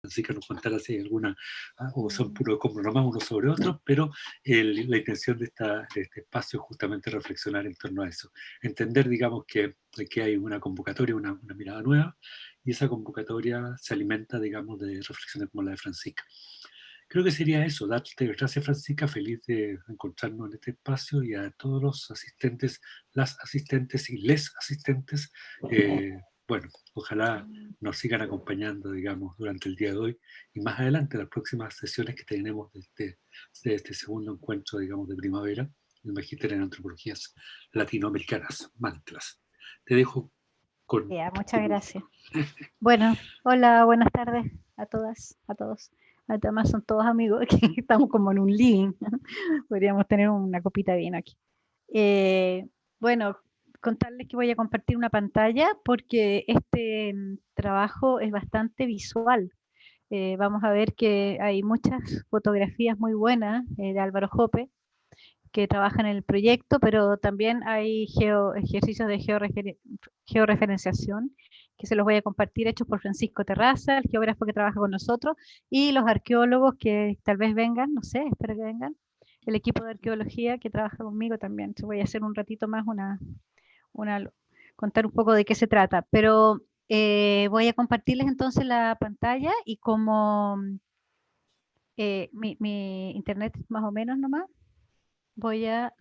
Francisca nos contara si hay alguna, o son puros escombros nomás unos sobre otros, pero la intención de este espacio es justamente reflexionar en torno a eso. Entender, digamos, que aquí hay una convocatoria, una mirada nueva, y esa convocatoria se alimenta, digamos, de reflexiones como la de Francisca. Creo que sería eso, darte gracias Francisca, feliz de encontrarnos en este espacio y a todos los asistentes, las asistentes y les asistentes, bueno, ojalá nos sigan acompañando, digamos, durante el día de hoy y más adelante las próximas sesiones que tenemos de este segundo encuentro, digamos, de primavera, del Magíster en Antropologías Latinoamericanas, Mantlas. Te dejo con Ya, tu muchas luz. gracias. Bueno, hola, buenas tardes a todas, a todos. Además son todos amigos, que estamos como en un living. Podríamos tener una copita de vino aquí. Bueno, contarles que voy a compartir una pantalla porque este trabajo es bastante visual. Vamos a ver que hay muchas fotografías muy buenas de Álvaro Jope, que trabaja en el proyecto, pero también hay ejercicios de georreferenciación que se los voy a compartir, hechos por Francisco Terraza, el geógrafo que trabaja con nosotros, y los arqueólogos que tal vez vengan, no sé, espero que vengan, el equipo de arqueología que trabaja conmigo también. Entonces voy a hacer un ratito más contar un poco de qué se trata, pero voy a compartirles entonces la pantalla y como mi internet más o menos nomás, voy a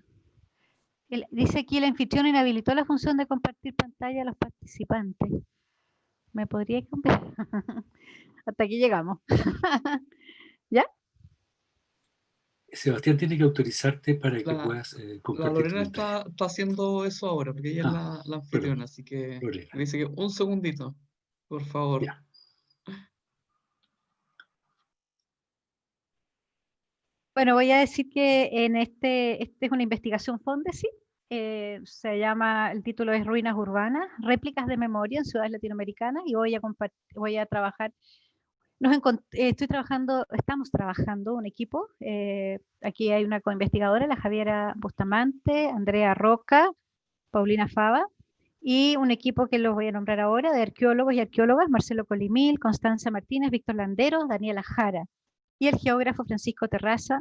dice aquí el anfitrión inhabilitó la función de compartir pantalla a los participantes. ¿Me podría compartir? Hasta aquí llegamos. ¿Ya? Sebastián tiene que autorizarte para que La, puedas la compartir tu Lorena pantalla. está haciendo eso ahora, porque ella es Ah, la perdón, anfitriona, así que Lorena. me dice que un segundito, por favor. Ya. Bueno, voy a decir que en este es una investigación Fondesit. Se llama, el título es Ruinas Urbanas, réplicas de memoria en ciudades latinoamericanas, y voy a trabajar. Estamos trabajando un equipo. Aquí hay una coinvestigadora, la Javiera Bustamante, Andrea Roca, Paulina Fava, y un equipo que los voy a nombrar ahora, de arqueólogos y arqueólogas, Marcelo Colimil, Constanza Martínez, Víctor Landeros, Daniela Jara, y el geógrafo Francisco Terraza,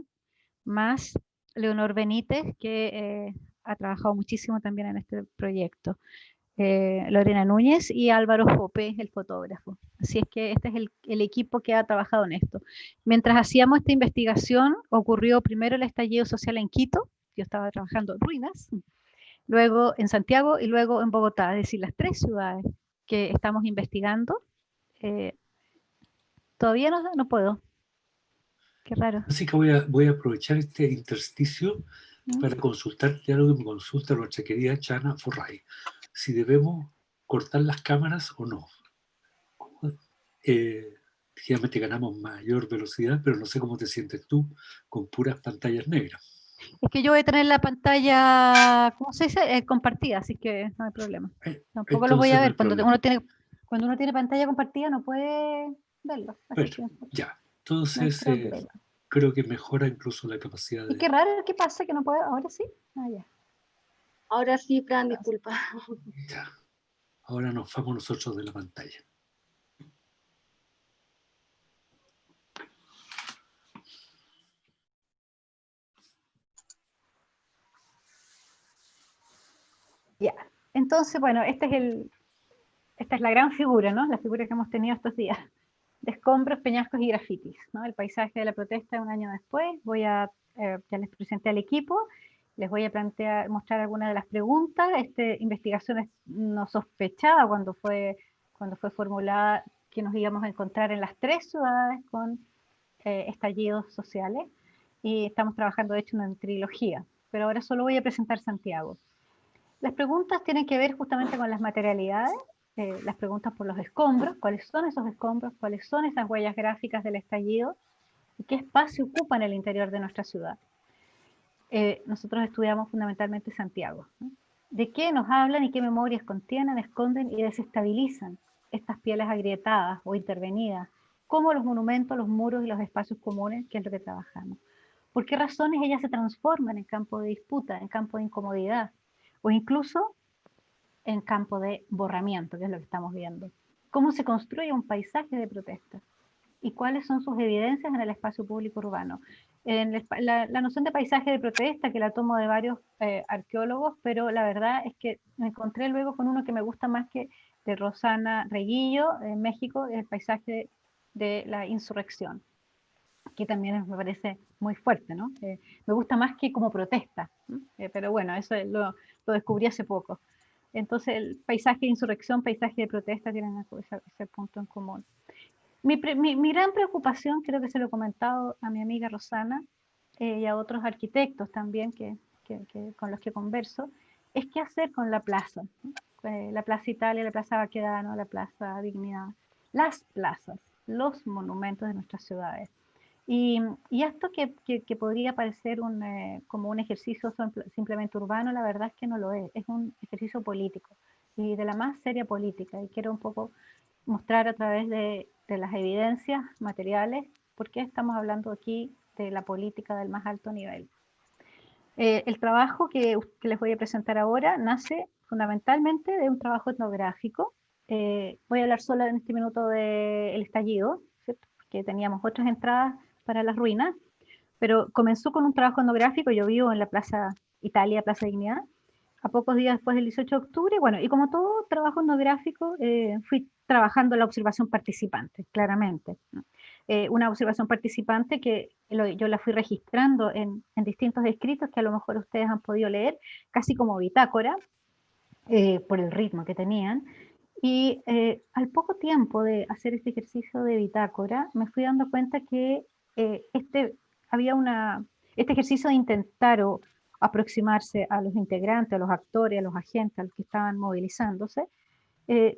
más Leonor Benítez, que ha trabajado muchísimo también en este proyecto. Lorena Núñez y Álvaro Jope, el fotógrafo. Así es que este es el equipo que ha trabajado en esto. Mientras hacíamos esta investigación, ocurrió primero el estallido social en Quito, yo estaba trabajando en ruinas, luego en Santiago y luego en Bogotá, es decir, las tres ciudades que estamos investigando. Eh, Todavía no puedo, qué raro. Así que voy a aprovechar este intersticio para consultarte algo que me consulta nuestra querida Chana Forray. Si debemos cortar las cámaras o no. Efectivamente ganamos mayor velocidad, pero no sé cómo te sientes tú con puras pantallas negras. Es que yo voy a tener la pantalla, ¿cómo se dice? Compartida, así que no hay problema. Tampoco lo voy a Entonces no hay ver. problema. Cuando uno tiene pantalla compartida no puede verlo, así Bueno, que ya. no hay Entonces problema. creo que mejora incluso la capacidad Y qué de... raro, ¿qué pasa? Que no puedo, ahora sí. Ah, ya. Ahora sí, Fran, disculpa. Ya. Ahora nos vamos nosotros de la pantalla. Ya. Entonces, bueno, esta es la gran figura, ¿no? La figura que hemos tenido estos días. De escombros, peñascos y grafitis, ¿no? El paisaje de la protesta un año después. Ya les presenté al equipo, les voy a mostrar algunas de las preguntas. Esta investigación no sospechaba cuando fue formulada que nos íbamos a encontrar en las tres ciudades con estallidos sociales, y estamos trabajando de hecho en una trilogía, pero ahora solo voy a presentar Santiago. Las preguntas tienen que ver justamente con las materialidades, las preguntas por los escombros, cuáles son esos escombros, cuáles son esas huellas gráficas del estallido y qué espacio ocupan el interior de nuestra ciudad. Nosotros estudiamos fundamentalmente Santiago, ¿no? ¿De qué nos hablan y qué memorias contienen, esconden y desestabilizan estas pieles agrietadas o intervenidas, como los monumentos, los muros y los espacios comunes, que es lo que trabajamos? ¿Por qué razones ellas se transforman en campo de disputa, en campo de incomodidad, o incluso en campo de borramiento, que es lo que estamos viendo? ¿Cómo se construye un paisaje de protesta? y cuáles son sus evidencias en el espacio público urbano. La noción de paisaje de protesta, que la tomo de varios arqueólogos, pero la verdad es que me encontré luego con uno que me gusta más, que de Rosana Reguillo, en México, el paisaje de la insurrección, que también me parece muy fuerte, ¿no? Me gusta más que como protesta, pero bueno, eso lo descubrí hace poco. Entonces el paisaje de insurrección, paisaje de protesta tienen ese punto en común. Mi gran preocupación, creo que se lo he comentado a mi amiga Rosana y a otros arquitectos también con los que converso, es qué hacer con la plaza. La Plaza Italia, la Plaza Baquedano, la Plaza Dignidad, las plazas, los monumentos de nuestras ciudades. Y esto que podría parecer como un ejercicio simplemente urbano, la verdad es que no lo es un ejercicio político y de la más seria política. Y quiero un poco mostrar a través de las evidencias materiales por qué estamos hablando aquí de la política del más alto nivel. El trabajo que les voy a presentar ahora nace fundamentalmente de un trabajo etnográfico. Voy a hablar solo en este minuto del estallido, ¿cierto? Porque teníamos otras entradas para las ruinas, pero comenzó con un trabajo etnográfico. Yo vivo en la Plaza Italia, Plaza Dignidad, a pocos días después del 18 de octubre, bueno, y como todo trabajo etnográfico, fui trabajando la observación participante, claramente. Una observación participante que yo la fui registrando en distintos escritos que a lo mejor ustedes han podido leer, casi como bitácora, por el ritmo que tenían. Y al poco tiempo de hacer este ejercicio de bitácora, me fui dando cuenta que había este ejercicio de intentar aproximarse a los integrantes, a los actores, a los agentes, a los que estaban movilizándose,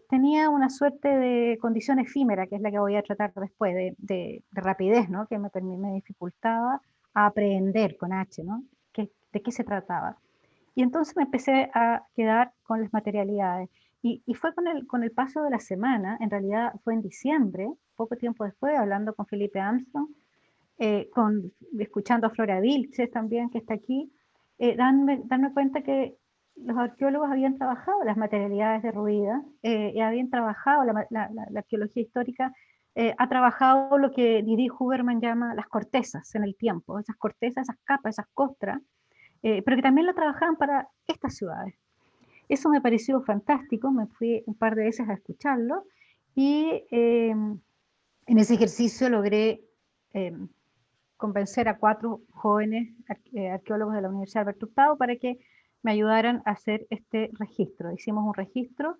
tenía una suerte de condición efímera, que es la que voy a tratar después, de rapidez, ¿no? Que me dificultaba a aprehender con H, ¿no? ¿De qué se trataba? Y entonces me empecé a quedar con las materialidades. Y fue con el paso de la semana, en realidad fue en diciembre, poco tiempo después, hablando con Felipe Armstrong, escuchando a Flora Vilches también, que está aquí, darme cuenta que los arqueólogos habían trabajado las materialidades derruidas, y habían trabajado, la arqueología histórica ha trabajado lo que Didi Huberman llama las cortezas en el tiempo, esas cortezas, esas capas, esas costras, pero que también lo trabajaban para estas ciudades. Eso me pareció fantástico, me fui un par de veces a escucharlo, y en ese ejercicio logré convencer a 4 jóvenes arqueólogos de la Universidad Alberto Hurtado para que me ayudaran a hacer este registro. Hicimos un registro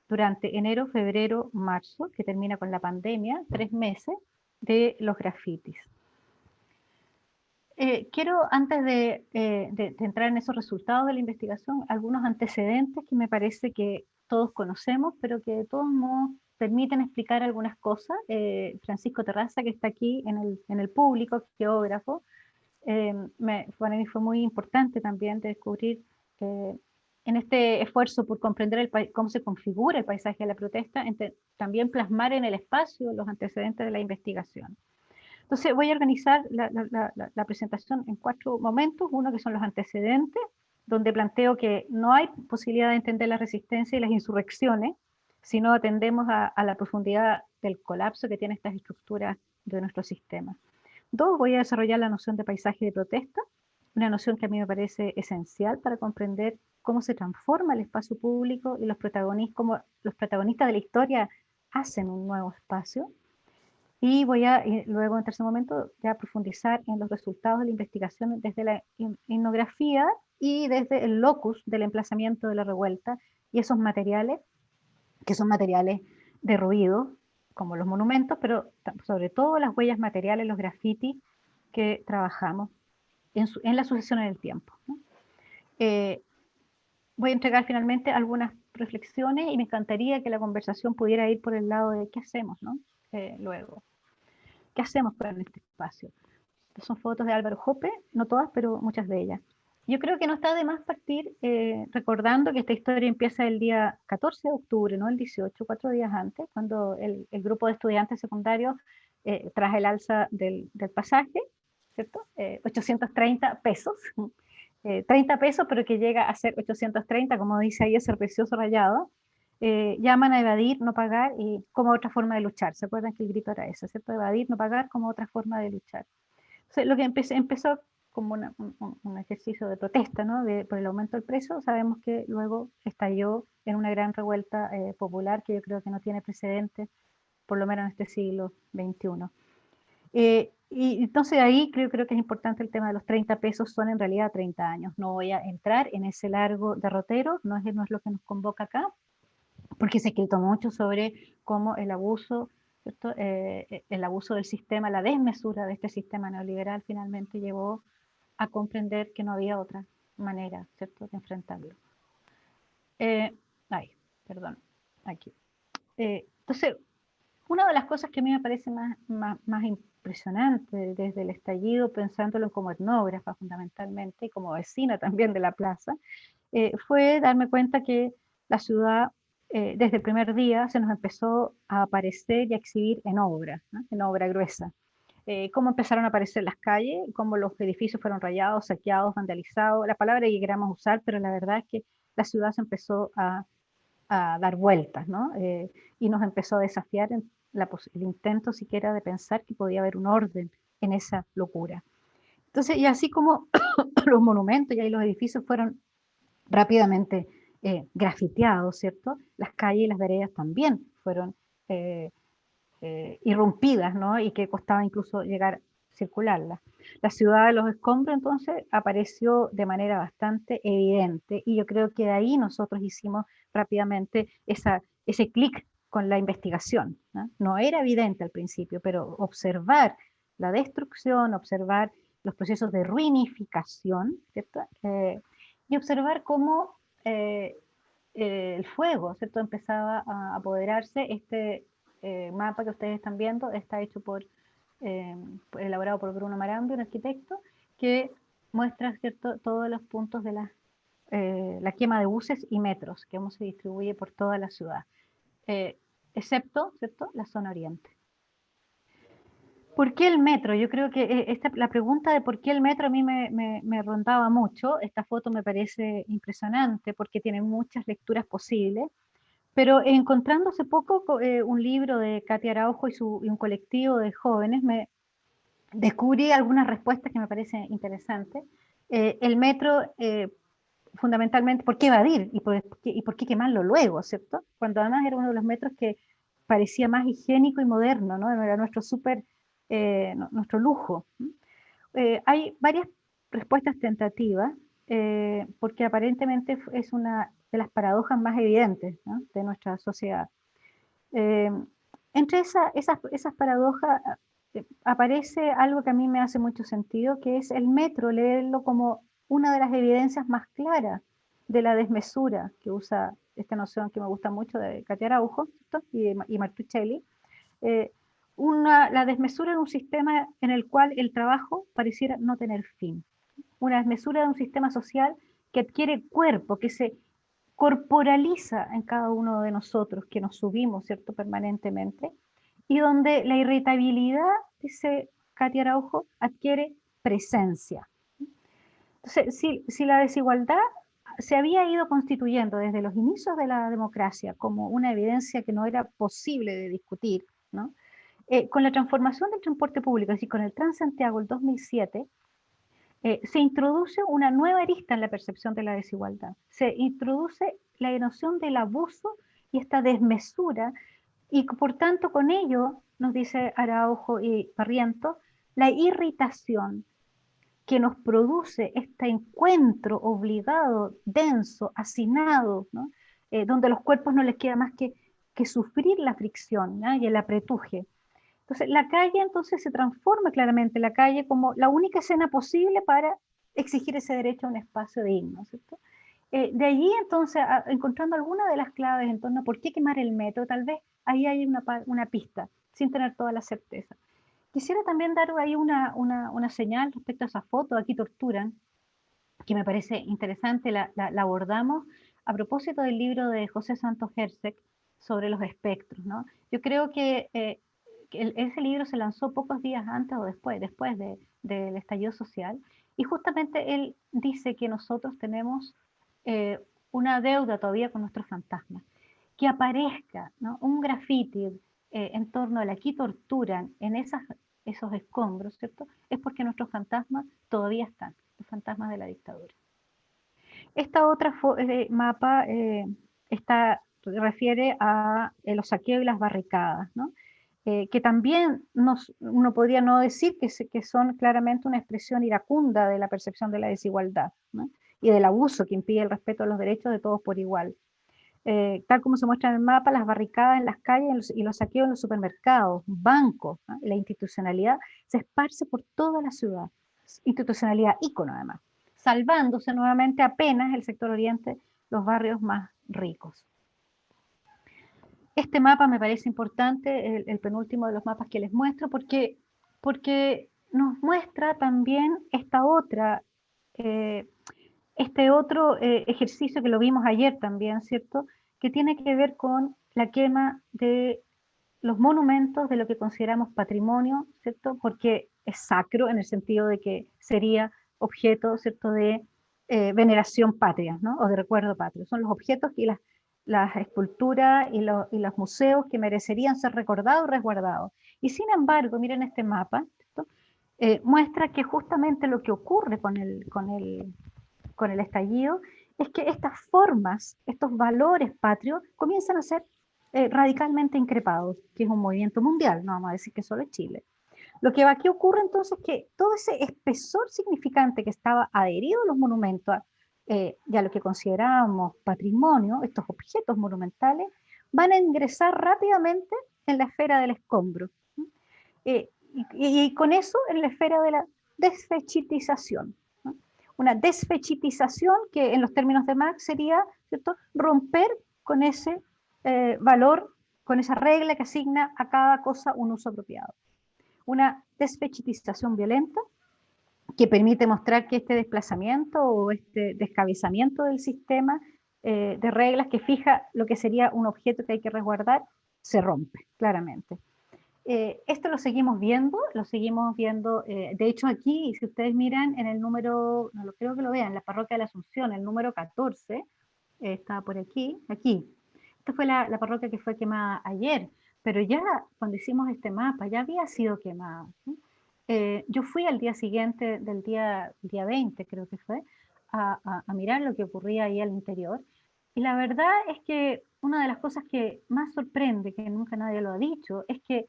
durante enero, febrero, marzo, que termina con la pandemia, 3 meses, de los grafitis. Quiero, antes de entrar en esos resultados de la investigación, algunos antecedentes que me parece que todos conocemos, pero que de todos modos permiten explicar algunas cosas. Francisco Terraza, que está aquí en el público, geógrafo, para mí fue muy importante también de descubrir en este esfuerzo por comprender cómo se configura el paisaje de la protesta, también plasmar en el espacio los antecedentes de la investigación. Entonces voy a organizar la presentación en 4 momentos. Uno que son los antecedentes, donde planteo que no hay posibilidad de entender la resistencia y las insurrecciones si no atendemos a la profundidad del colapso que tienen estas estructuras de nuestro sistema. 2, voy a desarrollar la noción de paisaje de protesta, una noción que a mí me parece esencial para comprender cómo se transforma el espacio público y cómo los protagonistas de la historia hacen un nuevo espacio. Y voy a luego, en tercer momento, ya profundizar en los resultados de la investigación desde la etnografía y desde el locus del emplazamiento de la revuelta y esos materiales, que son materiales derruidos, como los monumentos, pero sobre todo las huellas materiales, los grafitis que trabajamos en la sucesión en el tiempo, ¿no? Voy a entregar finalmente algunas reflexiones y me encantaría que la conversación pudiera ir por el lado de qué hacemos, ¿no? Luego. ¿Qué hacemos con este espacio? Estas son fotos de Álvaro Jope, no todas, pero muchas de ellas. Yo creo que no está de más partir recordando que esta historia empieza el día 14 de octubre, no el 18, 4 días antes, cuando el grupo de estudiantes secundarios, tras el alza del pasaje, ¿cierto? 830 pesos, 30 pesos, pero que llega a ser 830, como dice ahí ese precioso rayado, llaman a evadir, no pagar, y como otra forma de luchar. ¿Se acuerdan que el grito era ese, ¿cierto? Evadir, no pagar como otra forma de luchar. Entonces, lo que empezó como un ejercicio de protesta, ¿no? Por el aumento del precio, sabemos que luego estalló en una gran revuelta popular que yo creo que no tiene precedentes, por lo menos en este siglo XXI. Y entonces ahí creo que es importante el tema de los 30 pesos, son en realidad 30 años. No voy a entrar en ese largo derrotero, no es lo que nos convoca acá, porque se ha escrito mucho sobre cómo el abuso, ¿cierto? El abuso del sistema, la desmesura de este sistema neoliberal finalmente llevó a comprender que no había otra manera, ¿cierto?, de enfrentarlo. Ay, perdón, aquí. Entonces, una de las cosas que a mí me parece más impresionante desde el estallido, pensándolo como etnógrafa fundamentalmente, y como vecina también de la plaza, fue darme cuenta que la ciudad, desde el primer día, se nos empezó a aparecer y a exhibir en obra, ¿no? En obra gruesa. Cómo empezaron a aparecer las calles, cómo los edificios fueron rayados, saqueados, vandalizados, la palabra que queramos usar, pero la verdad es que la ciudad se empezó a dar vueltas, ¿no? Y nos empezó a desafiar en el intento siquiera de pensar que podía haber un orden en esa locura. Entonces, y así como los monumentos y ahí los edificios fueron rápidamente grafiteados, ¿cierto? Las calles y las veredas también fueron eh, irrumpidas, ¿no? Y que costaba incluso llegar a circularlas. La ciudad de los escombros entonces apareció de manera bastante evidente y yo creo que de ahí nosotros hicimos rápidamente ese clic con la investigación, ¿no? No era evidente al principio, pero observar la destrucción, observar los procesos de ruinificación, ¿cierto? Y observar cómo el fuego, ¿cierto?, empezaba a apoderarse. Este mapa que ustedes están viendo está hecho elaborado por Bruno Marambio, un arquitecto, que muestra, ¿cierto?, todos los puntos de la quema de buses y metros, que cómo se distribuye por toda la ciudad, excepto, ¿cierto?, la zona oriente. ¿Por qué el metro? Yo creo que la pregunta de por qué el metro a mí me rondaba mucho. Esta foto me parece impresionante porque tiene muchas lecturas posibles, pero encontrando hace poco un libro de Katia Araujo y un colectivo de jóvenes, me descubrí algunas respuestas que me parecen interesantes. El metro, fundamentalmente, ¿por qué evadir? ¿Y por qué quemarlo luego, cierto? Cuando además era uno de los metros que parecía más higiénico y moderno, ¿no? Era nuestro lujo. Hay varias respuestas tentativas, porque aparentemente es una de las paradojas más evidentes, ¿no?, de nuestra sociedad. Entre esas paradojas aparece algo que a mí me hace mucho sentido, que es el metro, leerlo como una de las evidencias más claras de la desmesura que usa esta noción que me gusta mucho de Katia Araujo, ¿cierto?, y Martuchelli. La desmesura de un sistema en el cual el trabajo pareciera no tener fin. Una desmesura de un sistema social que adquiere cuerpo, que se corporaliza en cada uno de nosotros, que nos subimos, ¿cierto?, permanentemente, y donde la irritabilidad, dice Katia Araujo, adquiere presencia. Entonces, si la desigualdad se había ido constituyendo desde los inicios de la democracia como una evidencia que no era posible de discutir, ¿no?, con la transformación del transporte público, es decir, con el Transantiago el 2007, se introduce una nueva arista en la percepción de la desigualdad. Se introduce la noción del abuso y esta desmesura, y por tanto con ello, nos dice Araujo y Barrientos, la irritación que nos produce este encuentro obligado, denso, hacinado, ¿no?, donde a los cuerpos no les queda más que sufrir la fricción, ¿no?, y el apretuje. Entonces, la calle entonces se transforma claramente, la calle como la única escena posible para exigir ese derecho a un espacio digno, ¿cierto? De allí entonces, encontrando algunas de las claves en torno a por qué quemar el metro, tal vez ahí hay una pista, sin tener toda la certeza. Quisiera también dar ahí una señal respecto a esa foto, aquí torturan, que me parece interesante, la abordamos a propósito del libro de José Santos Herzeg sobre los espectros, ¿no? Yo creo que ese libro se lanzó pocos días antes o después del estallido social, y justamente él dice que nosotros tenemos una deuda todavía con nuestros fantasmas. que aparezca, ¿no?, un grafiti en torno al aquí torturan en esos escombros, ¿cierto?, es porque nuestros fantasmas todavía están, los fantasmas de la dictadura. Esta otra mapa refiere a los saqueos y las barricadas, ¿no?, que también uno podría no decir que son claramente una expresión iracunda de la percepción de la desigualdad, ¿no?, y del abuso que impide el respeto a los derechos de todos por igual. Tal como se muestra en el mapa, las barricadas en las calles y los saqueos en los supermercados, bancos, ¿no?, la institucionalidad se esparce por toda la ciudad, institucionalidad ícono además, salvándose nuevamente apenas el sector oriente, los barrios más ricos. Este mapa me parece importante, el penúltimo de los mapas que les muestro, porque nos muestra también este otro ejercicio que lo vimos ayer también, ¿cierto?, que tiene que ver con la quema de los monumentos de lo que consideramos patrimonio, ¿cierto?, porque es sacro en el sentido de que sería objeto, ¿cierto?, de veneración patria, ¿no?, o de recuerdo patrio. Son los objetos y las esculturas y los museos que merecerían ser recordados y resguardados. Y sin embargo, miren este mapa, ¿cierto?, muestra que justamente lo que ocurre con el estallido es que estas formas, estos valores patrios comienzan a ser radicalmente increpados, que es un movimiento mundial, no vamos a decir que solo es Chile. Lo que aquí ocurre entonces es que todo ese espesor significante que estaba adherido a los monumentos y a lo que considerábamos patrimonio, estos objetos monumentales, van a ingresar rápidamente en la esfera del escombro. Y con eso en la esfera de la desfechitización. Una desfechitización que en los términos de Marx sería, ¿cierto?, romper con ese valor, con esa regla que asigna a cada cosa un uso apropiado. Una desfechitización violenta que permite mostrar que este desplazamiento o este descabezamiento del sistema de reglas que fija lo que sería un objeto que hay que resguardar, se rompe claramente. Esto lo seguimos viendo, de hecho aquí, si ustedes miran en el número, no lo creo que lo vean, la parroquia de la Asunción, el número 14, está por aquí. Esta fue la parroquia que fue quemada ayer, pero ya cuando hicimos este mapa ya había sido quemada, ¿sí? Yo fui al día siguiente del día 20, creo que fue, a mirar lo que ocurría ahí al interior, y la verdad es que una de las cosas que más sorprende, que nunca nadie lo ha dicho, es que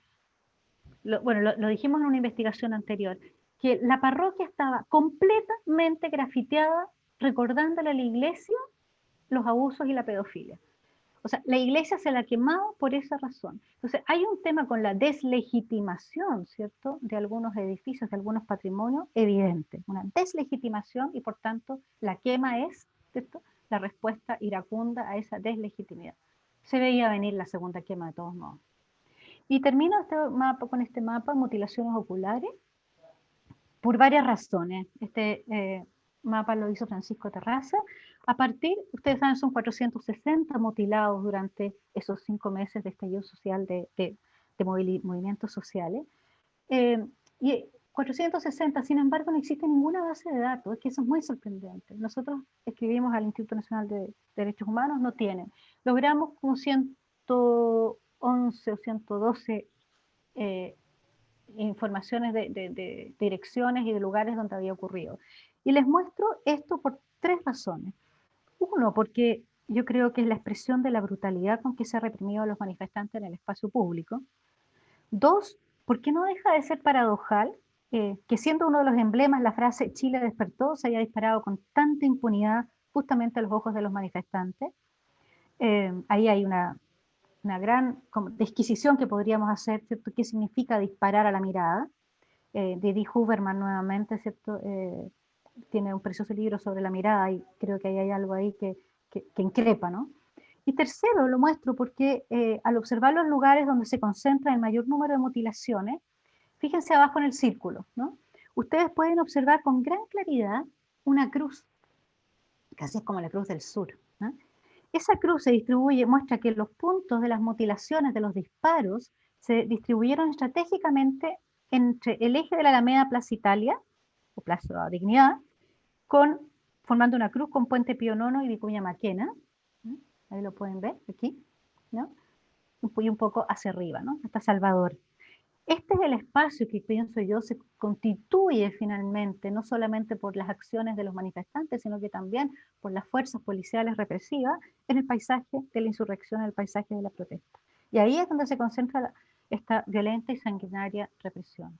lo dijimos en una investigación anterior, que la parroquia estaba completamente grafiteada recordándole a la iglesia los abusos y la pedofilia. O sea, la iglesia se la ha quemado por esa razón. Entonces, hay un tema con la deslegitimación, ¿cierto?, de algunos edificios, de algunos patrimonios, evidente. Una deslegitimación y, por tanto, la quema es, ¿cierto?, la respuesta iracunda a esa deslegitimidad. Se veía venir la segunda quema de todos modos. Y termino con este mapa, mutilaciones oculares, por varias razones. Este mapa lo hizo Francisco Terraza. Ustedes saben, son 460 mutilados durante esos 5 meses de estallido social, de movimientos sociales. Y 460, sin embargo, no existe ninguna base de datos, es que eso es muy sorprendente. Nosotros escribimos al Instituto Nacional de Derechos Humanos, no tienen. Logramos como 111 o 112 informaciones de direcciones y de lugares donde había ocurrido. Y les muestro esto por 3 razones. Uno, porque yo creo que es la expresión de la brutalidad con que se ha reprimido a los manifestantes en el espacio público. 2, porque no deja de ser paradojal que siendo uno de los emblemas la frase Chile despertó se haya disparado con tanta impunidad justamente a los ojos de los manifestantes. Ahí hay una gran disquisición que podríamos hacer, ¿cierto? ¿Qué significa disparar a la mirada? Didi Huberman nuevamente, ¿cierto? Tiene un precioso libro sobre la mirada y creo que ahí hay algo ahí que increpa, ¿no? Y tercero, lo muestro porque al observar los lugares donde se concentra el mayor número de mutilaciones, fíjense abajo en el círculo, ¿no? Ustedes pueden observar con gran claridad una cruz, casi es como la cruz del sur, ¿no? Esa cruz se distribuye, muestra que los puntos de las mutilaciones, de los disparos, se distribuyeron estratégicamente entre el eje de la Alameda Plaza Italia, o Plaza Dignidad, formando una cruz con Puente Pío IX y Vicuña Maquena. Ahí lo pueden ver, aquí. ¿no? Y un poco hacia arriba, ¿no? Hasta Salvador. Este es el espacio que pienso yo se constituye finalmente, no solamente por las acciones de los manifestantes, sino que también por las fuerzas policiales represivas, en el paisaje de la insurrección, en el paisaje de la protesta. Y ahí es donde se concentra esta violenta y sanguinaria represión.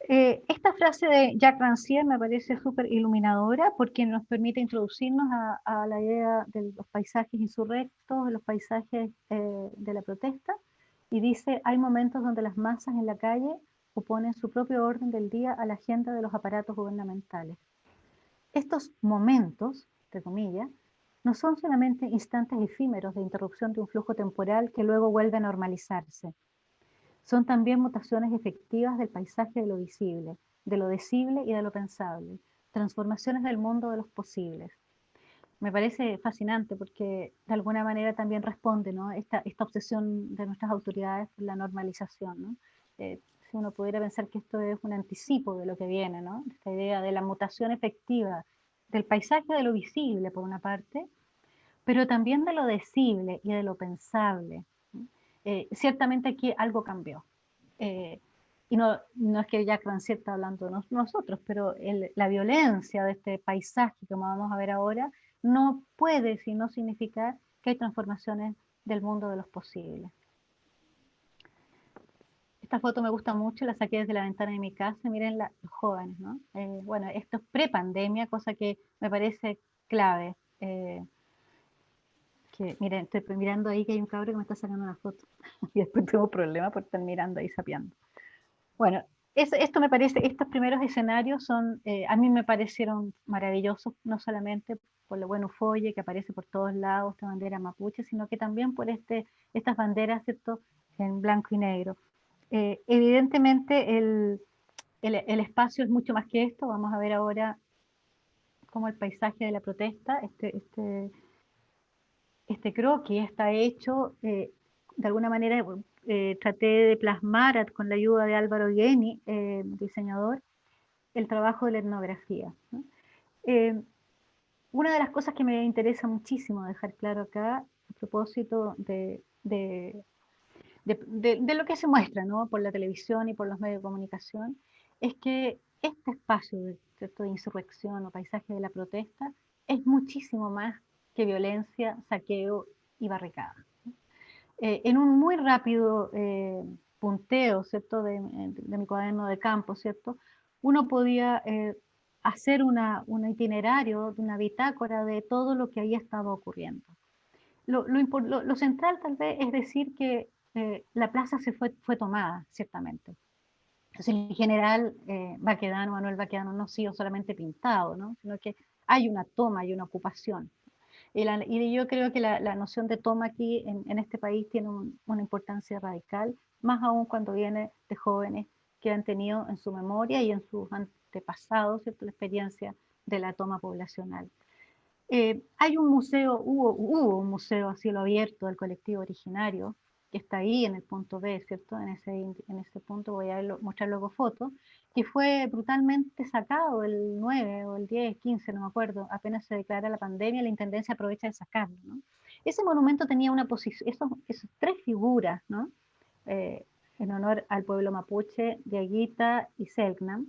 Esta frase de Jacques Rancière me parece súper iluminadora porque nos permite introducirnos a la idea de los paisajes insurrectos, de los paisajes de la protesta, y dice, hay momentos donde las masas en la calle oponen su propio orden del día a la agenda de los aparatos gubernamentales. Estos momentos, entre comillas, no son solamente instantes efímeros de interrupción de un flujo temporal que luego vuelve a normalizarse. Son también mutaciones efectivas del paisaje de lo visible, de lo decible y de lo pensable, transformaciones del mundo de los posibles. Me parece fascinante porque de alguna manera también responde, ¿no? esta obsesión de nuestras autoridades por la normalización, ¿no? Si uno pudiera pensar que esto es un anticipo de lo que viene, ¿no? Esta idea de la mutación efectiva del paisaje de lo visible, por una parte, pero también de lo decible y de lo pensable. Ciertamente aquí algo cambió. Y no es que Jacques Rancière está hablando de nosotros, pero la violencia de este paisaje, como vamos a ver ahora, no puede sino significar que hay transformaciones del mundo de los posibles. Esta foto me gusta mucho, la saqué desde la ventana de mi casa, miren los jóvenes, ¿no? Bueno, esto es pre-pandemia, cosa que me parece clave. Que, miren, estoy mirando ahí que hay un cabro que me está sacando una foto y después tengo problemas por estar mirando ahí sapeando. Bueno, esto me parece, estos primeros escenarios son, a mí me parecieron maravillosos, no solamente por lo buen ufolle que aparece por todos lados, esta bandera mapuche, sino que también por estas banderas, ¿cierto?, en blanco y negro. Evidentemente el espacio es mucho más que esto, vamos a ver ahora cómo el paisaje de la protesta, este croquis está hecho, de alguna manera traté de plasmar con la ayuda de Álvaro Gueni, diseñador, el trabajo de la etnografía, ¿no? Una de las cosas que me interesa muchísimo dejar claro acá, a propósito de lo que se muestra, ¿no?, por la televisión y por los medios de comunicación, es que este espacio de insurrección o paisaje de la protesta es muchísimo más que violencia, saqueo y barricada. En un muy rápido punteo, ¿cierto?, de mi cuaderno de campo, ¿cierto?, uno podía hacer un itinerario, una bitácora de todo lo que había estado ocurriendo. Lo central tal vez es decir que la plaza fue tomada, ciertamente. Entonces, el general Manuel Baquedano, no ha sido solamente pintado, ¿no?, sino que hay una toma y una ocupación. Y yo creo que la noción de toma aquí en este país tiene una importancia radical, más aún cuando viene de jóvenes que han tenido en su memoria y en sus antepasados, ¿cierto?, la experiencia de la toma poblacional. Hay un museo, hubo un museo a cielo abierto del colectivo originario, que está ahí en el punto B, ¿cierto? En ese punto voy a mostrar luego fotos, que fue brutalmente sacado el 9 o el 10, 15, no me acuerdo, apenas se declara la pandemia, la Intendencia aprovecha de sacarlo, ¿no? Ese monumento tenía una posición, esas tres figuras, ¿no?, en honor al pueblo mapuche, Diaguita y Selknam,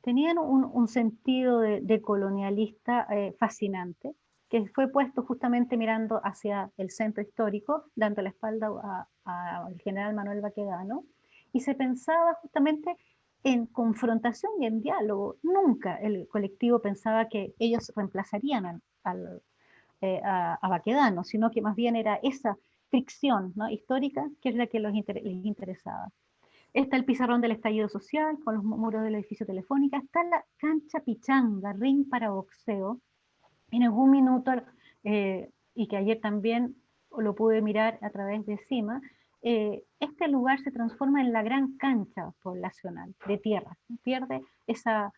tenían un sentido de colonialista fascinante, que fue puesto justamente mirando hacia el centro histórico, dando la espalda al general Manuel Baquedano, y se pensaba justamente en confrontación y en diálogo. Nunca el colectivo pensaba que ellos reemplazarían a Baquedano, sino que más bien era esa fricción, ¿no?, histórica, que es la que les interesaba. Está el pizarrón del estallido social, con los muros del edificio Telefónica, está la cancha Pichanga, ring para boxeo, en algún minuto, y que ayer también lo pude mirar a través de CIMA, este lugar se transforma en la gran cancha poblacional de tierra, pierde esa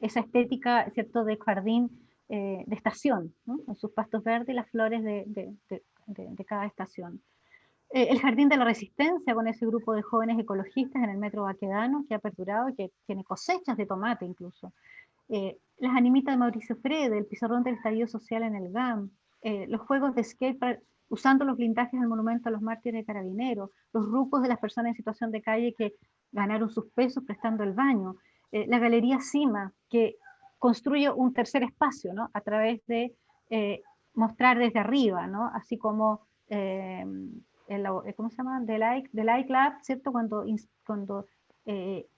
estética, ¿cierto?, de jardín de estación, ¿no?, con sus pastos verdes y las flores de cada estación. El Jardín de la Resistencia, con ese grupo de jóvenes ecologistas en el Metro Baquedano, que ha perdurado y que tiene cosechas de tomate incluso. Las animitas de Mauricio Frede, el pizarrón del estallido social en el GAM, los juegos de skate usando los blindajes del monumento a los mártires de Carabineros, los grupos de las personas en situación de calle que ganaron sus pesos prestando el baño, la Galería Cima, que construye un tercer espacio, ¿no? A través de mostrar desde arriba, ¿no? Así como, ¿cómo se llama? The Light Lab, ¿cierto? Cuando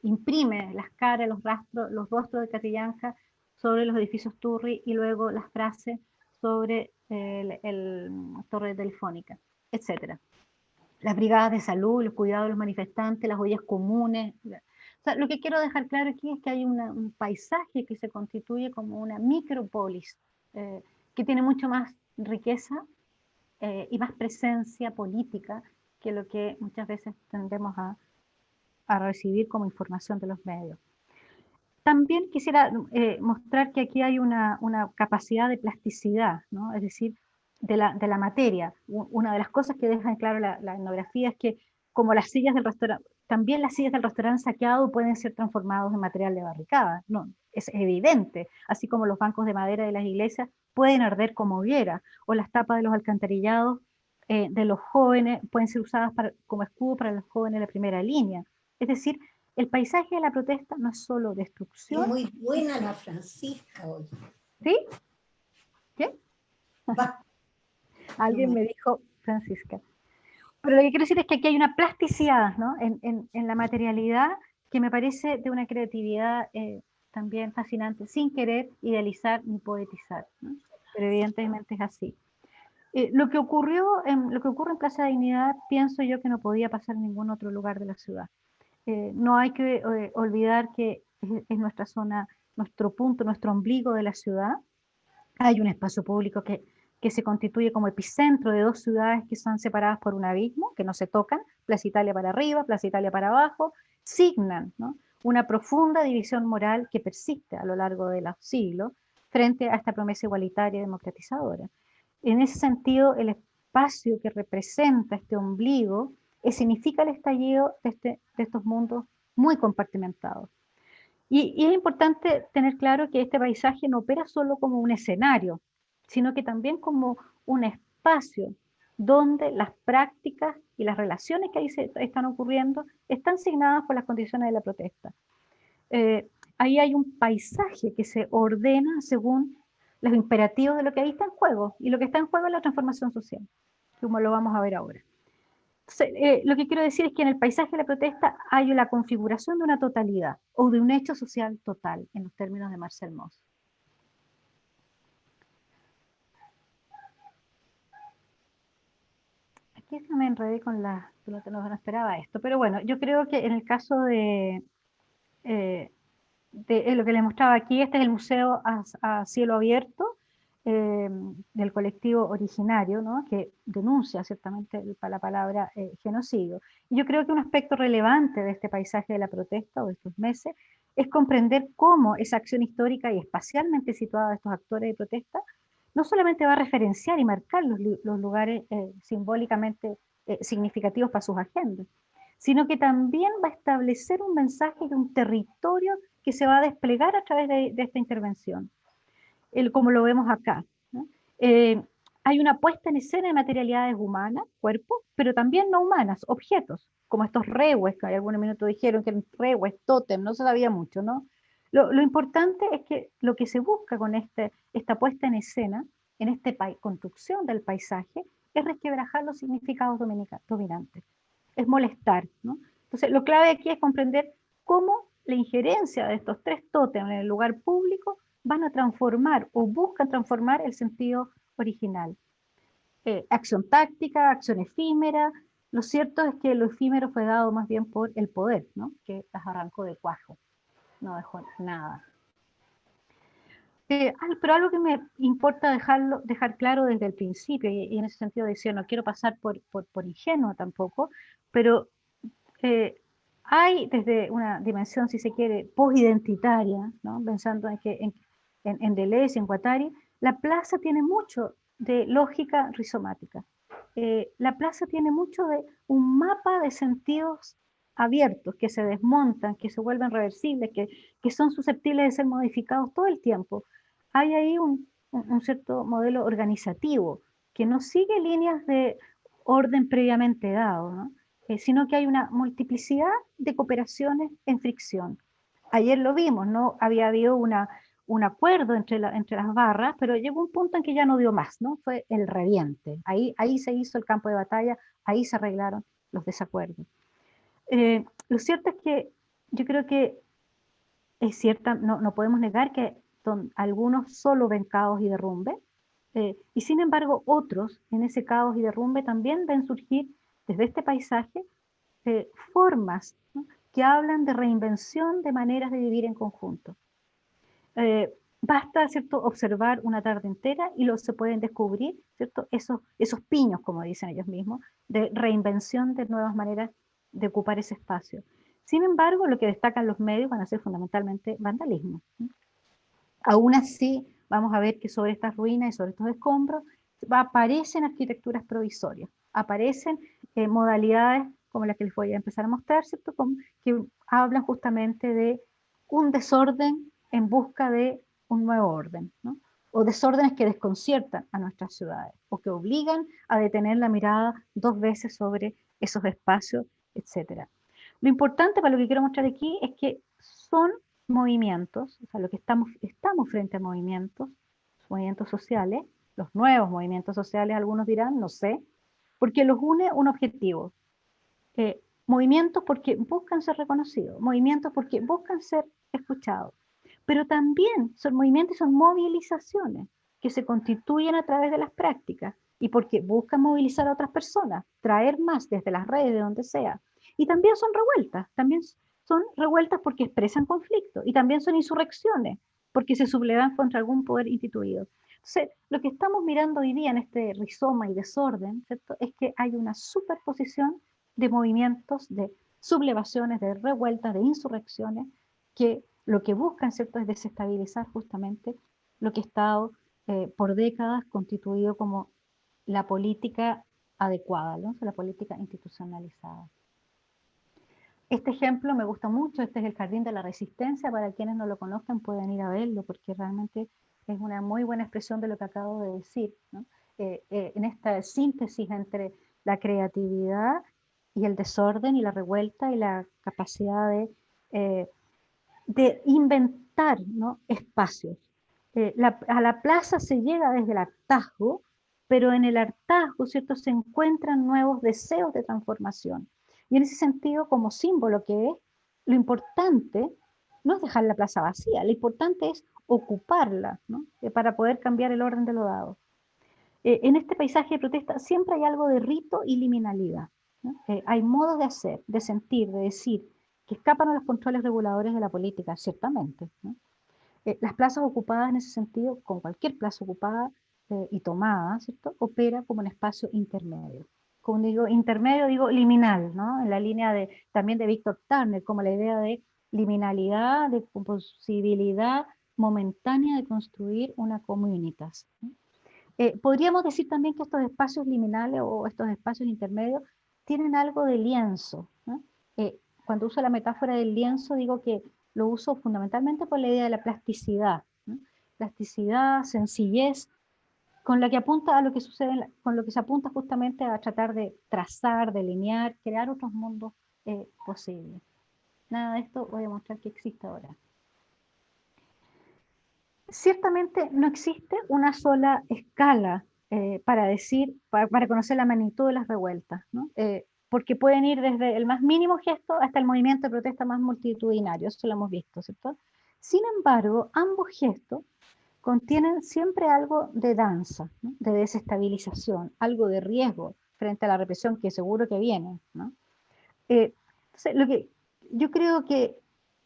imprime las caras, los rostros de Catrillanca sobre los edificios Turri y luego las frases sobre el torre telefónica, etc. Las brigadas de salud, los cuidados de los manifestantes, las ollas comunes. O sea, lo que quiero dejar claro aquí es que hay un paisaje que se constituye como una micropolis, que tiene mucho más riqueza y más presencia política que lo que muchas veces tendemos a recibir como información de los medios. También quisiera mostrar que aquí hay una capacidad de plasticidad, ¿no? Es decir, de la materia. Una de las cosas que deja en claro la etnografía es que como las sillas del restaurante, también las sillas del restaurante saqueado pueden ser transformados en material de barricada, ¿no? Es evidente, así como los bancos de madera de las iglesias pueden arder como hoguera, o las tapas de los alcantarillados de los jóvenes pueden ser usadas como escudo para los jóvenes de la primera línea. Es decir, el paisaje de la protesta no es solo destrucción. Es muy buena la Francisca hoy. ¿Sí? ¿Qué? Alguien me dijo Francisca. Pero lo que quiero decir es que aquí hay una plasticidad, ¿no? en la materialidad que me parece de una creatividad también fascinante, sin querer idealizar ni poetizar, ¿no? Pero evidentemente es así. Lo que ocurre en Plaza Dignidad, pienso yo que no podía pasar en ningún otro lugar de la ciudad. No hay que olvidar que es nuestra zona, nuestro punto, nuestro ombligo de la ciudad. Hay un espacio público que se constituye como epicentro de dos ciudades que son separadas por un abismo, que no se tocan, Plaza Italia para arriba, Plaza Italia para abajo, signan, ¿no? Una profunda división moral que persiste a lo largo de los siglos frente a esta promesa igualitaria y democratizadora. En ese sentido, el espacio que representa este ombligo significa el estallido de estos mundos muy compartimentados. Y es importante tener claro que este paisaje no opera solo como un escenario, sino que también como un espacio donde las prácticas y las relaciones que ahí están ocurriendo están signadas por las condiciones de la protesta. Ahí hay un paisaje que se ordena según los imperativos de lo que ahí está en juego, y lo que está en juego es la transformación social, como lo vamos a ver ahora. Entonces, lo que quiero decir es que en el paisaje de la protesta hay la configuración de una totalidad o de un hecho social total, en los términos de Marcel Mauss. Aquí me enredé con no esperaba esto, pero bueno, yo creo que en el caso de lo que les mostraba aquí, este es el museo a cielo abierto, del colectivo originario, ¿no? Que denuncia ciertamente la palabra genocidio. Y yo creo que un aspecto relevante de este paisaje de la protesta o de estos meses es comprender cómo esa acción histórica y espacialmente situada de estos actores de protesta no solamente va a referenciar y marcar los lugares simbólicamente significativos para sus agendas, sino que también va a establecer un mensaje de un territorio que se va a desplegar a través de esta intervención. Como lo vemos acá, ¿no? Hay una puesta en escena de materialidades humanas, cuerpos, pero también no humanas, objetos, como estos rehues, que algunos minutos dijeron que eran rehues, tótem, no se sabía mucho, ¿no? Lo importante es que lo que se busca con esta puesta en escena, en esta construcción del paisaje, es resquebrajar los significados dominantes, es molestar, ¿no? Entonces, lo clave aquí es comprender cómo la injerencia de estos tres tótems en el lugar público van a transformar o buscan transformar el sentido original. Acción táctica, acción efímera. Lo cierto es que lo efímero fue dado más bien por el poder, ¿no? Que las arrancó de cuajo, no dejó nada. Pero algo que me importa dejar claro desde el principio, y en ese sentido decía, no quiero pasar por ingenuo tampoco, pero hay desde una dimensión, si se quiere, posidentitaria, ¿no? Pensando en que en Deleuze y en Guattari, la plaza tiene mucho de lógica rizomática. La plaza tiene mucho de un mapa de sentidos abiertos, que se desmontan, que se vuelven reversibles, que son susceptibles de ser modificados todo el tiempo. Hay ahí un cierto modelo organizativo que no sigue líneas de orden previamente dado, ¿no? Sino que hay una multiplicidad de cooperaciones en fricción. Ayer lo vimos, ¿no? Había habido un acuerdo entre las barras, pero llegó un punto en que ya no dio más, ¿no? Fue el reviente. Ahí se hizo el campo de batalla, ahí se arreglaron los desacuerdos. Lo cierto es que yo creo que es cierta, no podemos negar que algunos solo ven caos y derrumbe, y sin embargo otros en ese caos y derrumbe también ven surgir desde este paisaje formas, ¿no?, que hablan de reinvención de maneras de vivir en conjunto. Basta, ¿cierto?, observar una tarde entera y se pueden descubrir, ¿cierto?, esos piños, como dicen ellos mismos, de reinvención de nuevas maneras de ocupar ese espacio. Sin embargo, lo que destacan los medios van a ser fundamentalmente vandalismo. Aún así, vamos a ver que sobre estas ruinas y sobre estos escombros aparecen arquitecturas provisorias, aparecen modalidades como las que les voy a empezar a mostrar, ¿cierto?, que hablan justamente de un desorden en busca de un nuevo orden, ¿no?, o desórdenes que desconciertan a nuestras ciudades, o que obligan a detener la mirada 2 veces sobre esos espacios, etc. Lo importante para lo que quiero mostrar aquí es que son movimientos, o sea, lo que estamos frente a movimientos sociales, los nuevos movimientos sociales, algunos dirán, no sé, porque los une un objetivo. Movimientos porque buscan ser reconocidos, movimientos porque buscan ser escuchados, pero también son movimientos y son movilizaciones que se constituyen a través de las prácticas y porque buscan movilizar a otras personas, traer más desde las redes, de donde sea. Y también son revueltas porque expresan conflicto y también son insurrecciones porque se sublevan contra algún poder instituido. Entonces, lo que estamos mirando hoy día en este rizoma y desorden, ¿cierto?, es que hay una superposición de movimientos, de sublevaciones, de revueltas, de insurrecciones, que lo que buscan, ¿cierto?, es desestabilizar justamente lo que ha estado por décadas constituido como la política adecuada, ¿no?, o sea, la política institucionalizada. Este ejemplo me gusta mucho, este es el Jardín de la Resistencia, para quienes no lo conozcan pueden ir a verlo, porque realmente es una muy buena expresión de lo que acabo de decir, ¿no? En esta síntesis entre la creatividad y el desorden y la revuelta y la capacidad de inventar, ¿no?, espacios. A la plaza se llega desde el hartazgo, pero en el hartazgo, ¿cierto?, se encuentran nuevos deseos de transformación. Y en ese sentido, como símbolo que es, lo importante no es dejar la plaza vacía, lo importante es ocuparla, ¿no?, para poder cambiar el orden de lo dado. En este paisaje de protesta siempre hay algo de rito y liminalidad, ¿no? Hay modos de hacer, de sentir, de decir, que escapan a los controles reguladores de la política, ciertamente, ¿no? Las plazas ocupadas en ese sentido, con cualquier plaza ocupada y tomada, ¿cierto?, opera como un espacio intermedio. Como digo intermedio, digo liminal, ¿no?, en la línea también de Víctor Turner, como la idea de liminalidad, de posibilidad momentánea de construir una comunitas, ¿no? Podríamos decir también que estos espacios liminales o estos espacios intermedios tienen algo de lienzo, ¿no? Cuando uso la metáfora del lienzo, digo que lo uso fundamentalmente por la idea de la plasticidad, ¿no? Plasticidad, sencillez, con la que apunta a lo que sucede, con lo que se apunta justamente a tratar de trazar, delinear, crear otros mundos posibles. Nada de esto voy a mostrar que existe ahora. Ciertamente no existe una sola escala para conocer la magnitud de las revueltas, ¿no? Porque pueden ir desde el más mínimo gesto hasta el movimiento de protesta más multitudinario, eso lo hemos visto, ¿cierto? Sin embargo, ambos gestos contienen siempre algo de danza, ¿no?, de desestabilización, algo de riesgo frente a la represión que seguro que viene, ¿no? Entonces, yo creo que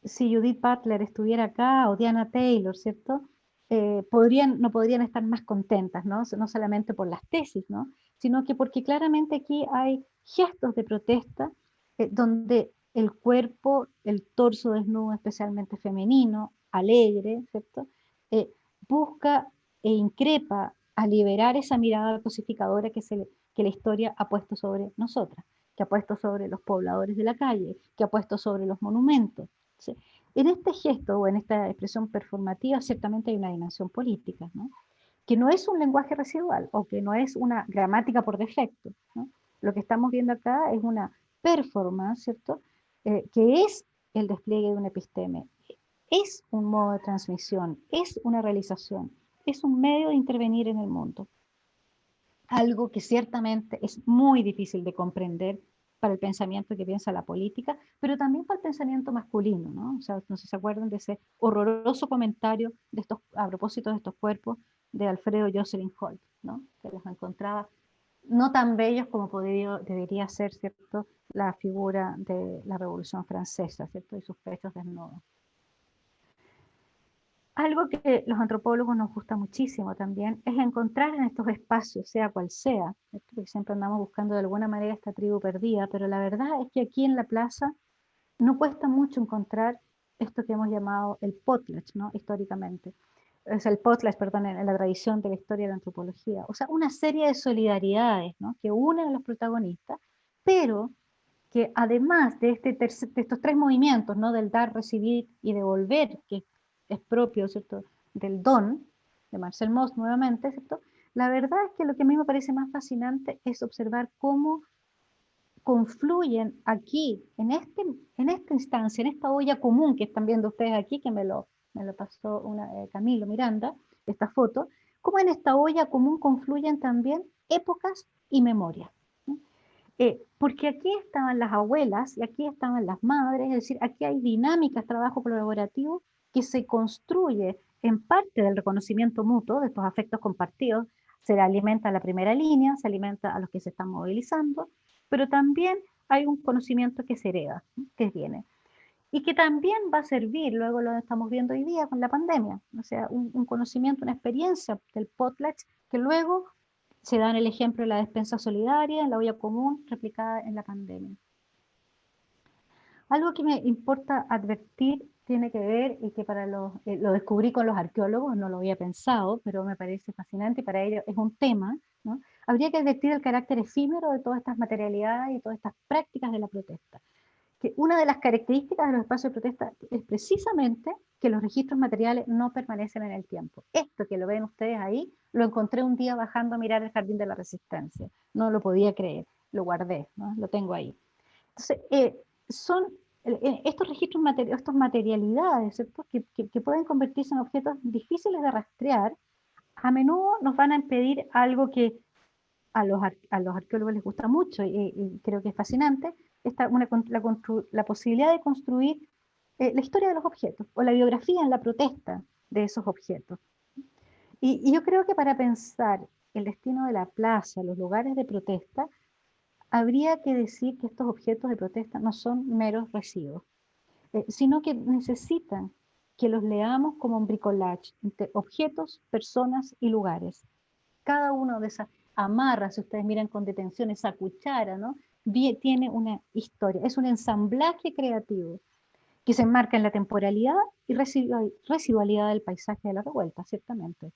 si Judith Butler estuviera acá o Diana Taylor, ¿cierto?, no podrían estar más contentas, ¿no? No solamente por las tesis, ¿no?, sino que porque claramente aquí hay gestos de protesta donde el cuerpo, el torso desnudo, especialmente femenino, alegre, ¿cierto?, busca e increpa a liberar esa mirada cosificadora que la historia ha puesto sobre nosotras, que ha puesto sobre los pobladores de la calle, que ha puesto sobre los monumentos. ¿Sí? En este gesto o en esta expresión performativa ciertamente hay una dimensión política, ¿no? que no es un lenguaje residual o que no es una gramática por defecto, ¿no? Lo que estamos viendo acá es una performance, ¿cierto? Que es el despliegue de un episteme, es un modo de transmisión, es una realización, es un medio de intervenir en el mundo. Algo que ciertamente es muy difícil de comprender para el pensamiento que piensa la política, pero también para el pensamiento masculino, ¿no? O sea, no sé si se acuerdan de ese horroroso comentario de estos, a propósito de estos cuerpos de Alfredo Jocelyn Holt, ¿no? Que los encontraba no tan bellos como debería ser, ¿cierto?, la figura de la Revolución Francesa, ¿cierto?, y sus pechos desnudos. Algo que los antropólogos nos gusta muchísimo también es encontrar en estos espacios, sea cual sea, ¿cierto?, porque siempre andamos buscando de alguna manera esta tribu perdida, pero la verdad es que aquí en la plaza no cuesta mucho encontrar esto que hemos llamado el potlatch, ¿no?, históricamente. O sea, el potlatch, perdón, en la tradición de la historia de la antropología. O sea, una serie de solidaridades, ¿no?, que unen a los protagonistas, pero que además de, de estos tres movimientos, ¿no?, del dar, recibir y devolver, que es propio, ¿cierto?, del don, de Marcel Mauss nuevamente, ¿cierto?, la verdad es que lo que a mí me parece más fascinante es observar cómo confluyen aquí, en esta instancia, en esta olla común que están viendo ustedes aquí, que me lo pasó Camilo Miranda, esta foto, cómo en esta olla común confluyen también épocas y memorias. Porque aquí estaban las abuelas y aquí estaban las madres, es decir, aquí hay dinámicas, trabajo colaborativo que se construye en parte del reconocimiento mutuo de estos afectos compartidos. Se alimenta a la primera línea, se alimenta a los que se están movilizando, pero también hay un conocimiento que se hereda, que viene. Y que también va a servir, luego lo estamos viendo hoy día con la pandemia, o sea, un conocimiento, una experiencia del potlatch que luego se da en el ejemplo de la despensa solidaria, en la olla común, replicada en la pandemia. Algo que me importa advertir tiene que ver, y que para lo descubrí con los arqueólogos, no lo había pensado, pero me parece fascinante y para ellos es un tema, ¿no? Habría que advertir el carácter efímero de todas estas materialidades y todas estas prácticas de la protesta. Que una de las características de los espacios de protesta es precisamente que los registros materiales no permanecen en el tiempo. Esto que lo ven ustedes ahí, lo encontré un día bajando a mirar el Jardín de la Resistencia. No lo podía creer, lo guardé, ¿no? Lo tengo ahí. Entonces, son estos registros, estas materialidades, ¿cierto?, que pueden convertirse en objetos difíciles de rastrear, a menudo nos van a impedir algo que a los arqueólogos les gusta mucho y creo que es fascinante, la posibilidad de construir la historia de los objetos o la biografía en la protesta de esos objetos. Y yo creo que para pensar el destino de la plaza, los lugares de protesta, habría que decir que estos objetos de protesta no son meros residuos, sino que necesitan que los leamos como un bricolage entre objetos, personas y lugares. Cada uno de esas amarras, si ustedes miran con detención, esa cuchara, ¿no?, tiene una historia, es un ensamblaje creativo que se enmarca en la temporalidad y residualidad del paisaje de la revuelta, ciertamente,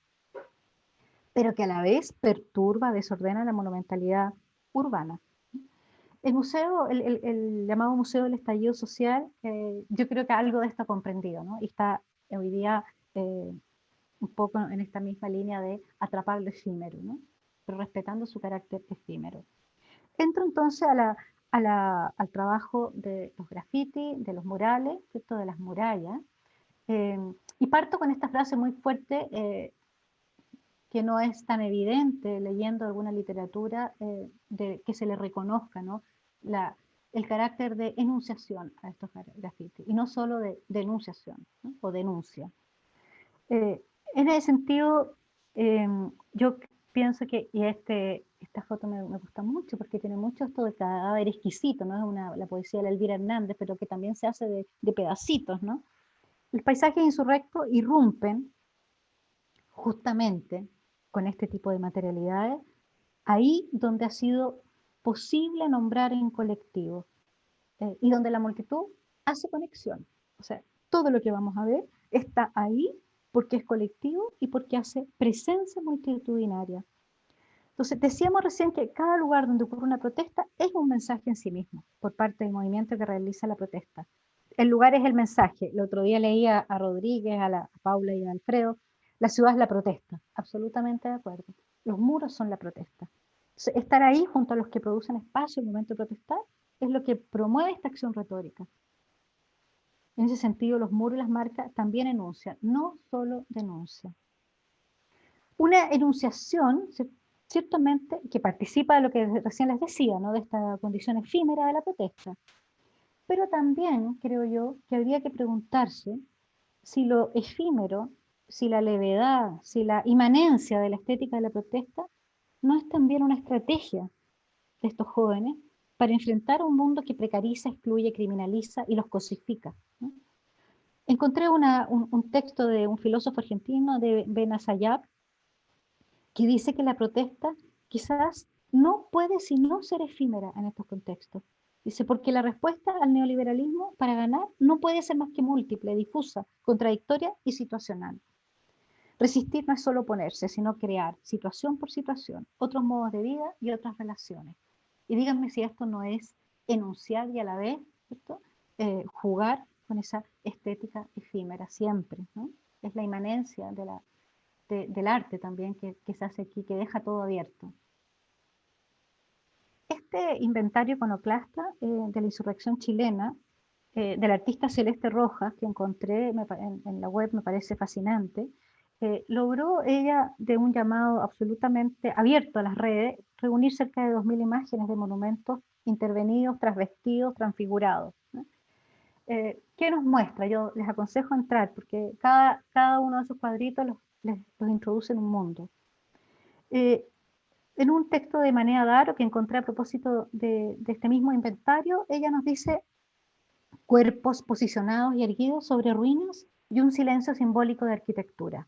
pero que a la vez perturba, desordena la monumentalidad urbana. El museo, el llamado Museo del Estallido Social, yo creo que algo de esto ha comprendido, ¿no?, y está hoy día un poco en esta misma línea de atrapar lo efímero, ¿no?, pero respetando su carácter efímero. Entro entonces al trabajo de los grafitis, de los murales, ¿cierto?, de las murallas, y parto con esta frase muy fuerte que no es tan evidente leyendo alguna literatura que se le reconozca, ¿no?, el carácter de enunciación a estos grafitis, y no solo de denunciación, ¿no?, o denuncia. En ese sentido, yo pienso que, y esta foto me gusta mucho porque tiene mucho esto de cadáver exquisito, ¿no? Es la poesía de Elvira Hernández, pero que también se hace de pedacitos, ¿no? Los paisajes insurrectos irrumpen justamente con este tipo de materialidades, ahí donde ha sido posible nombrar en colectivo, y donde la multitud hace conexión. O sea, todo lo que vamos a ver está ahí porque es colectivo y porque hace presencia multitudinaria. Entonces, decíamos recién que cada lugar donde ocurre una protesta es un mensaje en sí mismo, por parte del movimiento que realiza la protesta. El lugar es el mensaje. El otro día leía a Rodríguez, a Paula y a Alfredo, la ciudad es la protesta. absolutamente de acuerdo. Los muros son la protesta. Entonces, estar ahí junto a los que producen espacio al momento de protestar es lo que promueve esta acción retórica. En ese sentido, los muros y las marcas también enuncian, no solo denuncian. Una enunciación, ciertamente, que participa de lo que recién les decía, ¿no? De esta condición efímera de la protesta. Pero también creo yo que habría que preguntarse si lo efímero, si la levedad, si la inmanencia de la estética de la protesta no es también una estrategia de estos jóvenes para enfrentar a un mundo que precariza, excluye, criminaliza y los cosifica, ¿no? Encontré un texto de un filósofo argentino, de Benazayab, que dice que la protesta quizás no puede sino ser efímera en estos contextos. Dice, porque la respuesta al neoliberalismo para ganar no puede ser más que múltiple, difusa, contradictoria y situacional. Resistir no es solo oponerse, sino crear, situación por situación, otros modos de vida y otras relaciones. Y díganme si esto no es enunciar y a la vez, ¿cierto? Jugar con esa estética efímera siempre, ¿no? Es la inmanencia del arte también que se hace aquí, que deja todo abierto. Este inventario iconoclasta de la insurrección chilena, del artista Celeste Rojas, que encontré en la web, me parece fascinante, logró ella, de un llamado absolutamente abierto a las redes, reunir cerca de 2000 imágenes de monumentos intervenidos, transvestidos, transfigurados, ¿no? ¿Qué nos muestra? Yo les aconsejo entrar, porque cada uno de esos cuadritos los introduce en un mundo. En un texto de Manea Daro que encontré a propósito de este mismo inventario, ella nos dice: cuerpos posicionados y erguidos sobre ruinas y un silencio simbólico de arquitectura.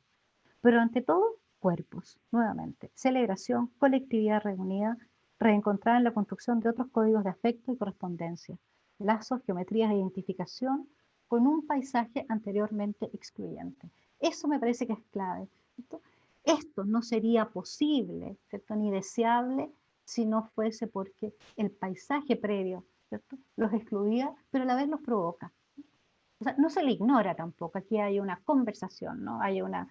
Pero ante todo, cuerpos, nuevamente, celebración, colectividad reunida, reencontrada en la construcción de otros códigos de afecto y correspondencia, lazos, geometrías de identificación con un paisaje anteriormente excluyente. Eso me parece que es clave, ¿cierto? Esto no sería posible, ¿cierto?, ni deseable si no fuese porque el paisaje previo, ¿cierto?, los excluía, pero a la vez los provoca. O sea, no se le ignora tampoco, aquí hay una conversación, ¿no? Hay una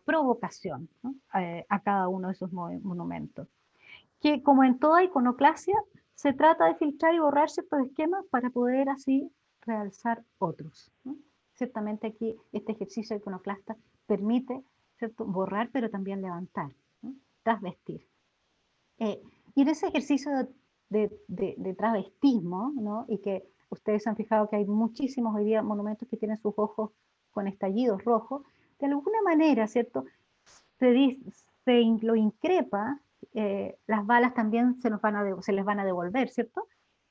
provocación, ¿no?, a cada uno de esos monumentos. Que, como en toda iconoclasia, se trata de filtrar y borrar ciertos esquemas para poder así realzar otros, ¿no? Ciertamente aquí este ejercicio iconoclasta permite, ¿cierto?, borrar, pero también levantar, ¿no?, trasvestir. Y en ese ejercicio de travestismo, ¿no?, y que ustedes han fijado que hay muchísimos hoy día monumentos que tienen sus ojos con estallidos rojos, de alguna manera, ¿cierto?, lo increpa, las balas también se les van a devolver, ¿cierto?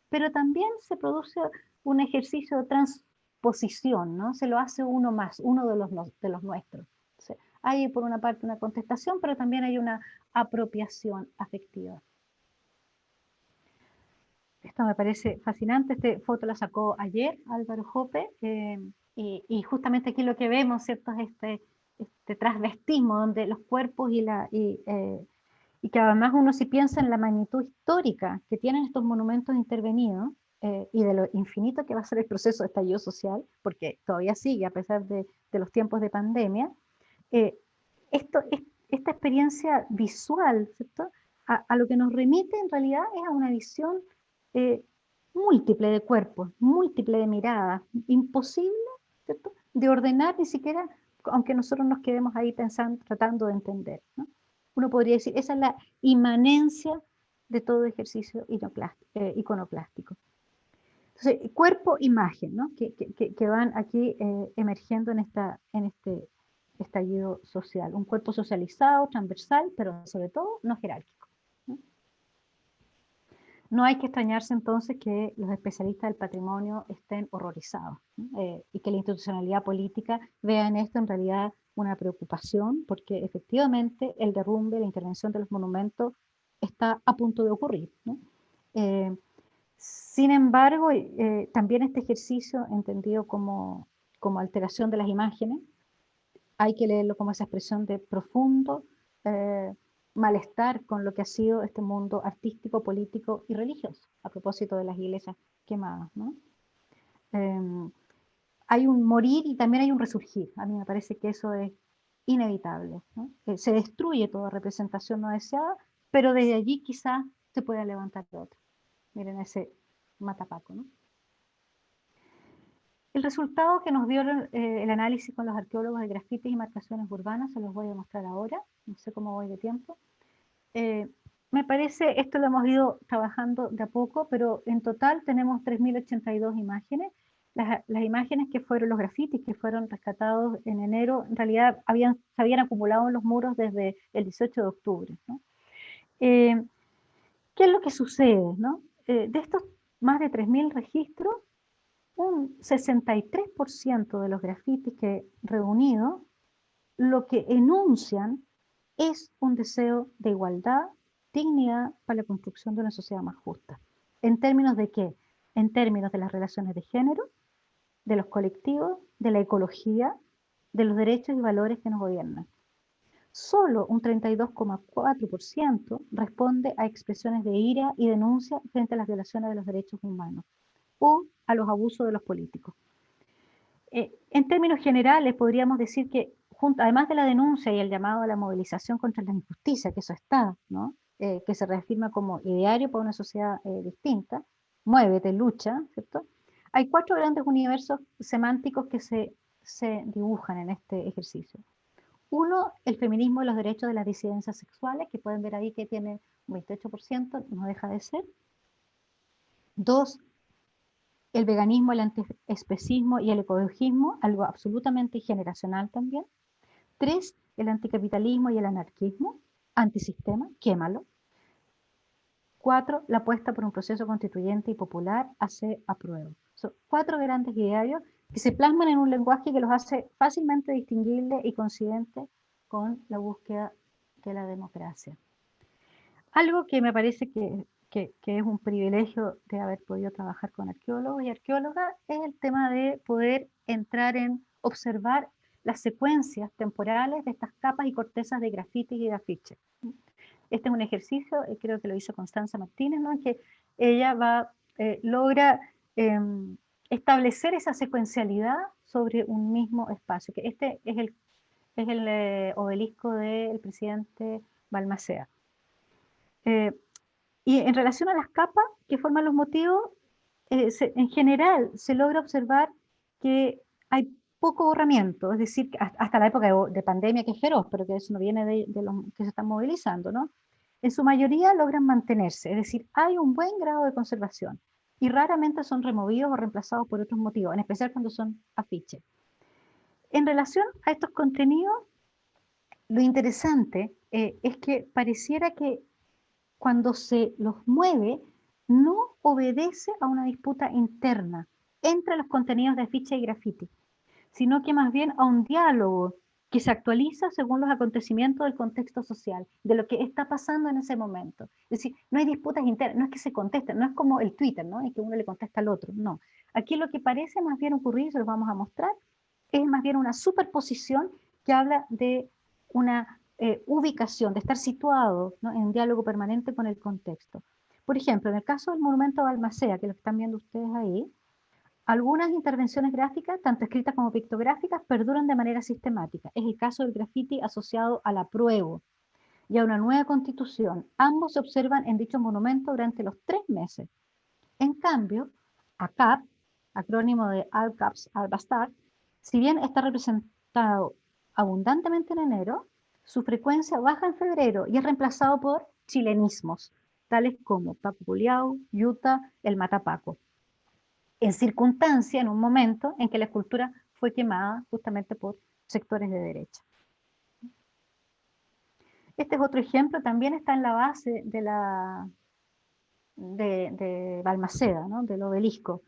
Pero también se produce un ejercicio de transposición, ¿no? Se lo hace uno más, uno de los nuestros. Entonces, hay por una parte una contestación, pero también hay una apropiación afectiva. Esto me parece fascinante. Esta foto la sacó ayer Álvaro Jope, y justamente aquí lo que vemos, ¿cierto?, es este transvestismo donde los cuerpos y que además uno, si piensa en la magnitud histórica que tienen estos monumentos intervenidos, y de lo infinito que va a ser el proceso de estallido social, porque todavía sigue a pesar de los tiempos de pandemia, esta experiencia visual, ¿cierto?, a lo que nos remite en realidad es a una visión múltiple de cuerpos, múltiple de miradas, imposible, ¿cierto?, de ordenar ni siquiera, aunque nosotros nos quedemos ahí pensando, tratando de entender, ¿no? Uno podría decir, esa es la inmanencia de todo ejercicio iconoclástico. Entonces, cuerpo-imagen, ¿no?, que van aquí emergiendo en este estallido social. Un cuerpo socializado, transversal, pero sobre todo no jerárquico, ¿no? No hay que extrañarse entonces que los especialistas del patrimonio estén horrorizados, ¿no? Y que la institucionalidad política vea en esto en realidad una preocupación, porque efectivamente el derrumbe, la intervención de los monumentos está a punto de ocurrir, ¿no? Sin embargo, también este ejercicio, entendido como alteración de las imágenes, hay que leerlo como esa expresión de profundo malestar con lo que ha sido este mundo artístico, político y religioso, a propósito de las iglesias quemadas, ¿no? Hay un morir y también hay un resurgir. A mí me parece que eso es inevitable, ¿no? Se destruye toda representación no deseada, pero desde allí quizás se pueda levantar otra. Miren ese matapaco, ¿no? El resultado que nos dio el análisis con los arqueólogos de grafitis y marcaciones urbanas, se los voy a mostrar ahora, no sé cómo voy de tiempo. Me parece, esto lo hemos ido trabajando de a poco, pero en total tenemos 3.082 imágenes. Las imágenes que fueron los grafitis que fueron rescatados en enero, en realidad se habían acumulado en los muros desde el 18 de octubre, ¿no? ¿Qué es lo que sucede, ¿no? De estos más de 3.000 registros, un 63% de los grafitis que reunidos lo que enuncian es un deseo de igualdad, dignidad para la construcción de una sociedad más justa. ¿En términos de qué? En términos de las relaciones de género, de los colectivos, de la ecología, de los derechos y valores que nos gobiernan. Solo un 32,4% responde a expresiones de ira y denuncia frente a las violaciones de los derechos humanos o a los abusos de los políticos. En términos generales, podríamos decir que, además de la denuncia y el llamado a la movilización contra la injusticia, que eso está, ¿no? Que se reafirma como ideario para una sociedad distinta, muévete, lucha, ¿cierto? Hay 4 grandes universos semánticos que se dibujan en este ejercicio. Uno, el feminismo y los derechos de las disidencias sexuales, que pueden ver ahí que tiene un 28%, no deja de ser. 2, el veganismo, el antiespecismo y el ecologismo, algo absolutamente generacional también. 3, el anticapitalismo y el anarquismo, antisistema, quémalo. 4, la apuesta por un proceso constituyente y popular, hace apruebo. Son 4 grandes idearios que se plasman en un lenguaje que los hace fácilmente distinguibles y coincidentes con la búsqueda de la democracia. Algo que me parece que es un privilegio de haber podido trabajar con arqueólogos y arqueólogas, es el tema de poder entrar en observar las secuencias temporales de estas capas y cortezas de grafitis y de afiches. Este es un ejercicio, creo que lo hizo Constanza Martínez, ¿no? En que ella logra establecer esa secuencialidad sobre un mismo espacio, que este es el obelisco del presidente Balmaceda. Y en relación a las capas que forman los motivos, en general se logra observar que hay poco borramiento, es decir, hasta la época de pandemia, que es feroz, pero que eso no viene de los que se están movilizando, ¿no? En su mayoría logran mantenerse, es decir, hay un buen grado de conservación y raramente son removidos o reemplazados por otros motivos, en especial cuando son afiches. En relación a estos contenidos, lo interesante es que pareciera que cuando se los mueve, no obedece a una disputa interna entre los contenidos de afiche y grafiti, sino que más bien a un diálogo que se actualiza según los acontecimientos del contexto social, de lo que está pasando en ese momento. Es decir, no hay disputas internas, no es que se contesten, no es como el Twitter, ¿no? Es que uno le contesta al otro, no. Aquí lo que parece más bien ocurrir, se los vamos a mostrar, es más bien una superposición que habla de una ubicación, de estar situado, ¿no? En diálogo permanente con el contexto. Por ejemplo, en el caso del monumento a Balmaceda, que lo están viendo ustedes ahí, algunas intervenciones gráficas, tanto escritas como pictográficas, perduran de manera sistemática. Es el caso del grafiti asociado al apruebo y a una nueva constitución. Ambos se observan en dicho monumento durante los 3 meses. En cambio, ACAP, acrónimo de All Caps All Bastard, si bien está representado abundantemente en enero, su frecuencia baja en febrero y es reemplazado por chilenismos, tales como Paco Culiao, Yuta, el Matapaco, en circunstancia, en un momento en que la escultura fue quemada justamente por sectores de derecha. Este es otro ejemplo, también está en la base de Balmaceda, ¿no? Del obelisco.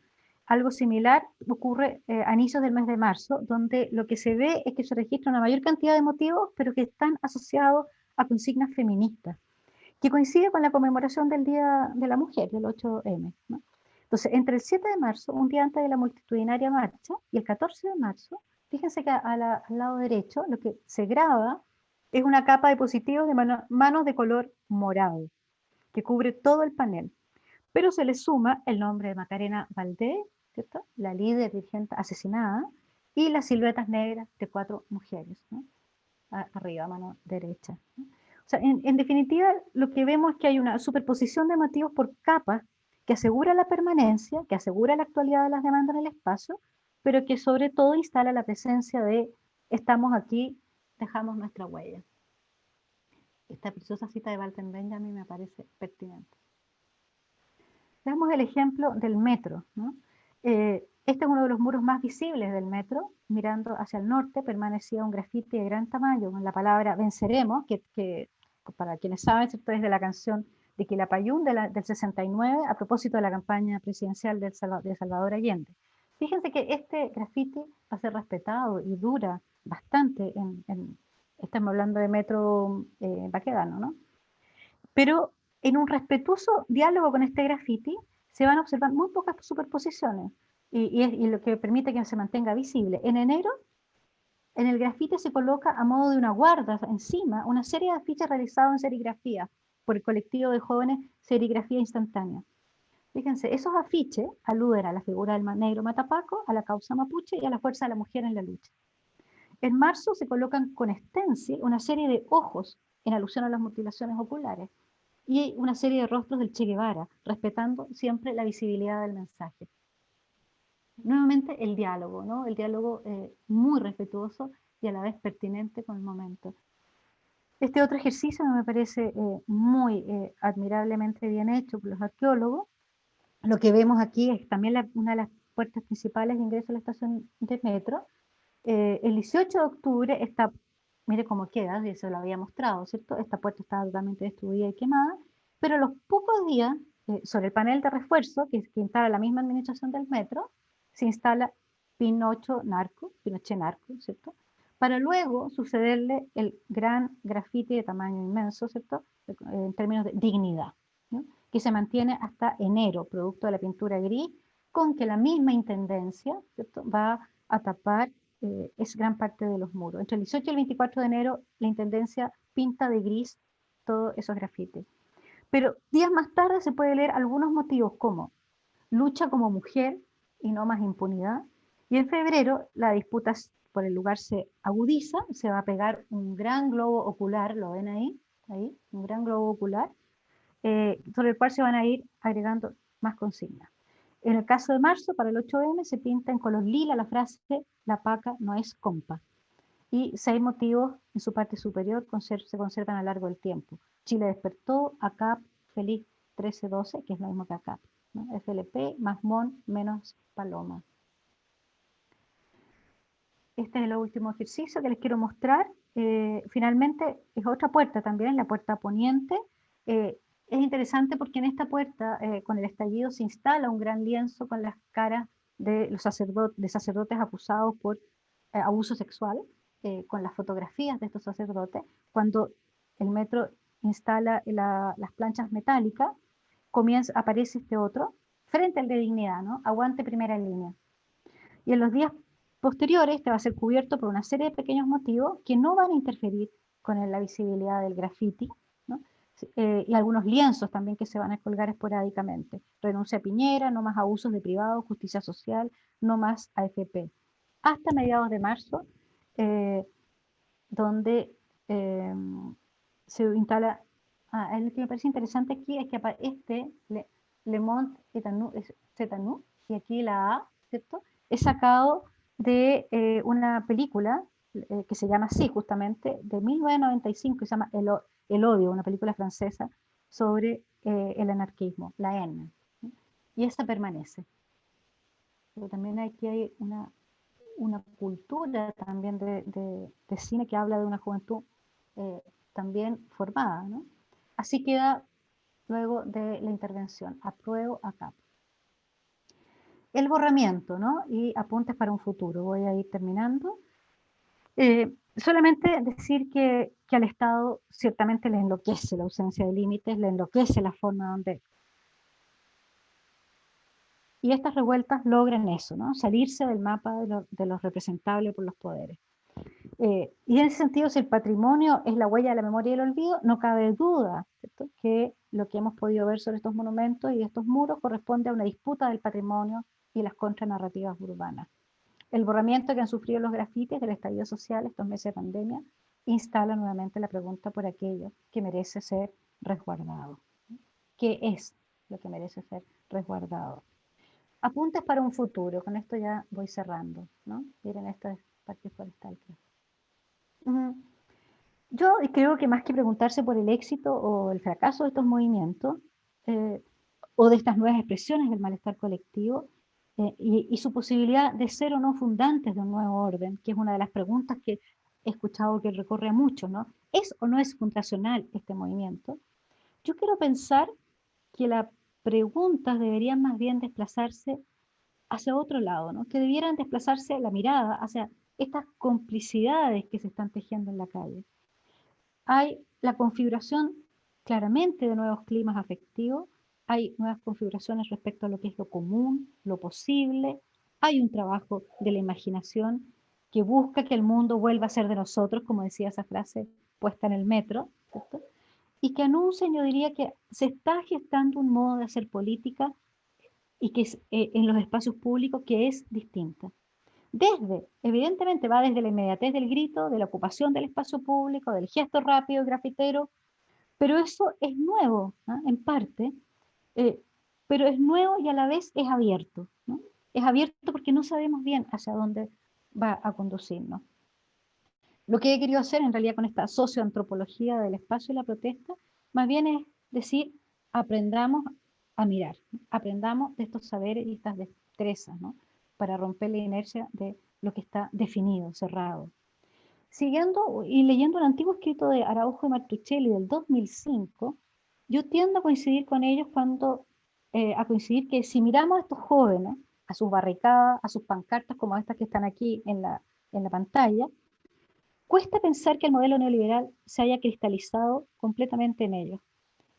Algo similar ocurre a inicios del mes de marzo, donde lo que se ve es que se registra una mayor cantidad de motivos, pero que están asociados a consignas feministas, que coincide con la conmemoración del Día de la Mujer, del 8M, ¿no? Entonces, entre el 7 de marzo, un día antes de la multitudinaria marcha, y el 14 de marzo, fíjense que al lado derecho lo que se graba es una capa de positivos de manos de color morado, que cubre todo el panel. Pero se le suma el nombre de Macarena Valdés, ¿cierto? La líder dirigente asesinada, y las siluetas negras de 4 mujeres, ¿no? arriba, mano derecha. O sea, en definitiva, lo que vemos es que hay una superposición de motivos por capas que asegura la permanencia, que asegura la actualidad de las demandas en el espacio, pero que sobre todo instala la presencia de estamos aquí, dejamos nuestra huella. Esta preciosa cita de Walter Benjamin me parece pertinente. Veamos el ejemplo del metro, ¿no? Este es uno de los muros más visibles del metro. Mirando hacia el norte permanecía un grafiti de gran tamaño con la palabra venceremos, que para quienes saben, ¿cierto?, es de la canción de Quilapayún del 69 a propósito de la campaña presidencial de Salvador Allende. Fíjense que este grafiti va a ser respetado y dura bastante estamos hablando de metro Baquedano, ¿no? Pero en un respetuoso diálogo con este grafiti se van a observar muy pocas superposiciones y lo que permite que se mantenga visible. En enero, en el grafiti se coloca a modo de una guarda encima una serie de afiches realizados en serigrafía por el colectivo de jóvenes Serigrafía Instantánea. Fíjense, esos afiches aluden a la figura del negro Matapaco, a la causa mapuche y a la fuerza de la mujer en la lucha. En marzo se colocan con stencil una serie de ojos en alusión a las mutilaciones oculares y una serie de rostros del Che Guevara, respetando siempre la visibilidad del mensaje. Nuevamente el diálogo, ¿no? El diálogo muy respetuoso y a la vez pertinente con el momento. Este otro ejercicio me parece muy admirablemente bien hecho por los arqueólogos. Lo que vemos aquí es también una de las puertas principales de ingreso a la estación de metro. El 18 de octubre está, mire cómo queda, ya se lo había mostrado, ¿cierto? Esta puerta está totalmente destruida y quemada, pero a los pocos días, sobre el panel de refuerzo que instala la misma administración del metro, se instala Pinochet Narco, ¿cierto? Para luego sucederle el gran grafiti de tamaño inmenso, ¿cierto? En términos de dignidad, ¿no? Que se mantiene hasta enero, producto de la pintura gris, con que la misma intendencia, ¿cierto?, va a tapar es gran parte de los muros. Entre el 18 y el 24 de enero, la intendencia pinta de gris todos esos grafitis. Pero días más tarde se puede leer algunos motivos como lucha como mujer y no más impunidad. Y en febrero la disputa por el lugar se agudiza, se va a pegar un gran globo ocular, ¿lo ven ahí? Ahí, un gran globo ocular, sobre el cual se van a ir agregando más consignas. En el caso de marzo, para el 8M, se pinta en color lila la frase "la paca no es compa". Y 6 motivos en su parte superior se conservan a lo largo del tiempo. Chile despertó, ACAP, feliz 1312, que es lo mismo que ACAP, ¿no? FLP, más MON, menos Paloma. Este es el último ejercicio que les quiero mostrar. Finalmente, es otra puerta también, la puerta poniente. Es interesante porque en esta puerta, con el estallido, se instala un gran lienzo con las caras de los sacerdotes acusados por abuso sexual, con las fotografías de estos sacerdotes. Cuando el metro instala las planchas metálicas, aparece este otro, frente al de dignidad, ¿no? Aguante primera línea. Y en los días posteriores, este va a ser cubierto por una serie de pequeños motivos que no van a interferir con la visibilidad del grafiti, ¿no? Y algunos lienzos también que se van a colgar esporádicamente. Renuncia a Piñera, no más abusos de privados, justicia social, no más AFP. Hasta mediados de marzo, donde se instala... lo que me parece interesante aquí es que Le Monde Etanu, y aquí la A, ¿cierto?, es sacado de una película que se llama así, justamente, de 1995, que se llama El Odio, una película francesa sobre el anarquismo, la N. ¿Sí? Y esa permanece. Pero también aquí hay una cultura también de cine que habla de una juventud también formada, ¿no? Así queda luego de la intervención. Apruebo acá. El borramiento, ¿no? Y apuntes para un futuro. Voy a ir terminando. Solamente decir que al Estado ciertamente le enloquece la ausencia de límites, le enloquece la forma donde... Y estas revueltas logran eso, ¿no? Salirse del mapa de lo representable por los poderes. Y en ese sentido, si el patrimonio es la huella de la memoria y el olvido, no cabe duda, ¿cierto?, que lo que hemos podido ver sobre estos monumentos y estos muros corresponde a una disputa del patrimonio y las contranarrativas urbanas. El borramiento que han sufrido los grafitis del estallido social estos meses de pandemia instala nuevamente la pregunta por aquello que merece ser resguardado. ¿Qué es lo que merece ser resguardado? Apuntes para un futuro, con esto ya voy cerrando, ¿no? Miren, esto es Parque Forestal. Yo creo que más que preguntarse por el éxito o el fracaso de estos movimientos, o de estas nuevas expresiones del malestar colectivo, y su posibilidad de ser o no fundantes de un nuevo orden, que es una de las preguntas que he escuchado que recorre a muchos, ¿no? ¿Es o no es fundacional este movimiento? Yo quiero pensar que las preguntas deberían más bien desplazarse hacia otro lado, ¿no? Que debieran desplazarse la mirada hacia estas complicidades que se están tejiendo en la calle. Hay la configuración claramente de nuevos climas afectivos, hay nuevas configuraciones respecto a lo que es lo común, lo posible, hay un trabajo de la imaginación que busca que el mundo vuelva a ser de nosotros, como decía esa frase puesta en el metro, ¿cierto? Y que anuncian, yo diría que se está gestando un modo de hacer política y que es, en los espacios públicos, que es distinta. Evidentemente va desde la inmediatez del grito, de la ocupación del espacio público, del gesto rápido, grafitero, pero eso es nuevo, ¿no? En parte, eh, pero es nuevo y a la vez es abierto, ¿no? Es abierto porque no sabemos bien hacia dónde va a conducirnos. Lo que he querido hacer en realidad con esta socioantropología del espacio y la protesta, más bien es decir, aprendamos a mirar, ¿no? Aprendamos de estos saberes y estas destrezas, ¿no? Para romper la inercia de lo que está definido, cerrado. Siguiendo y leyendo un antiguo escrito de Araujo y Martuchelli del 2005, yo tiendo a coincidir con ellos a coincidir que si miramos a estos jóvenes, a sus barricadas, a sus pancartas como estas que están aquí en la pantalla, cuesta pensar que el modelo neoliberal se haya cristalizado completamente en ellos.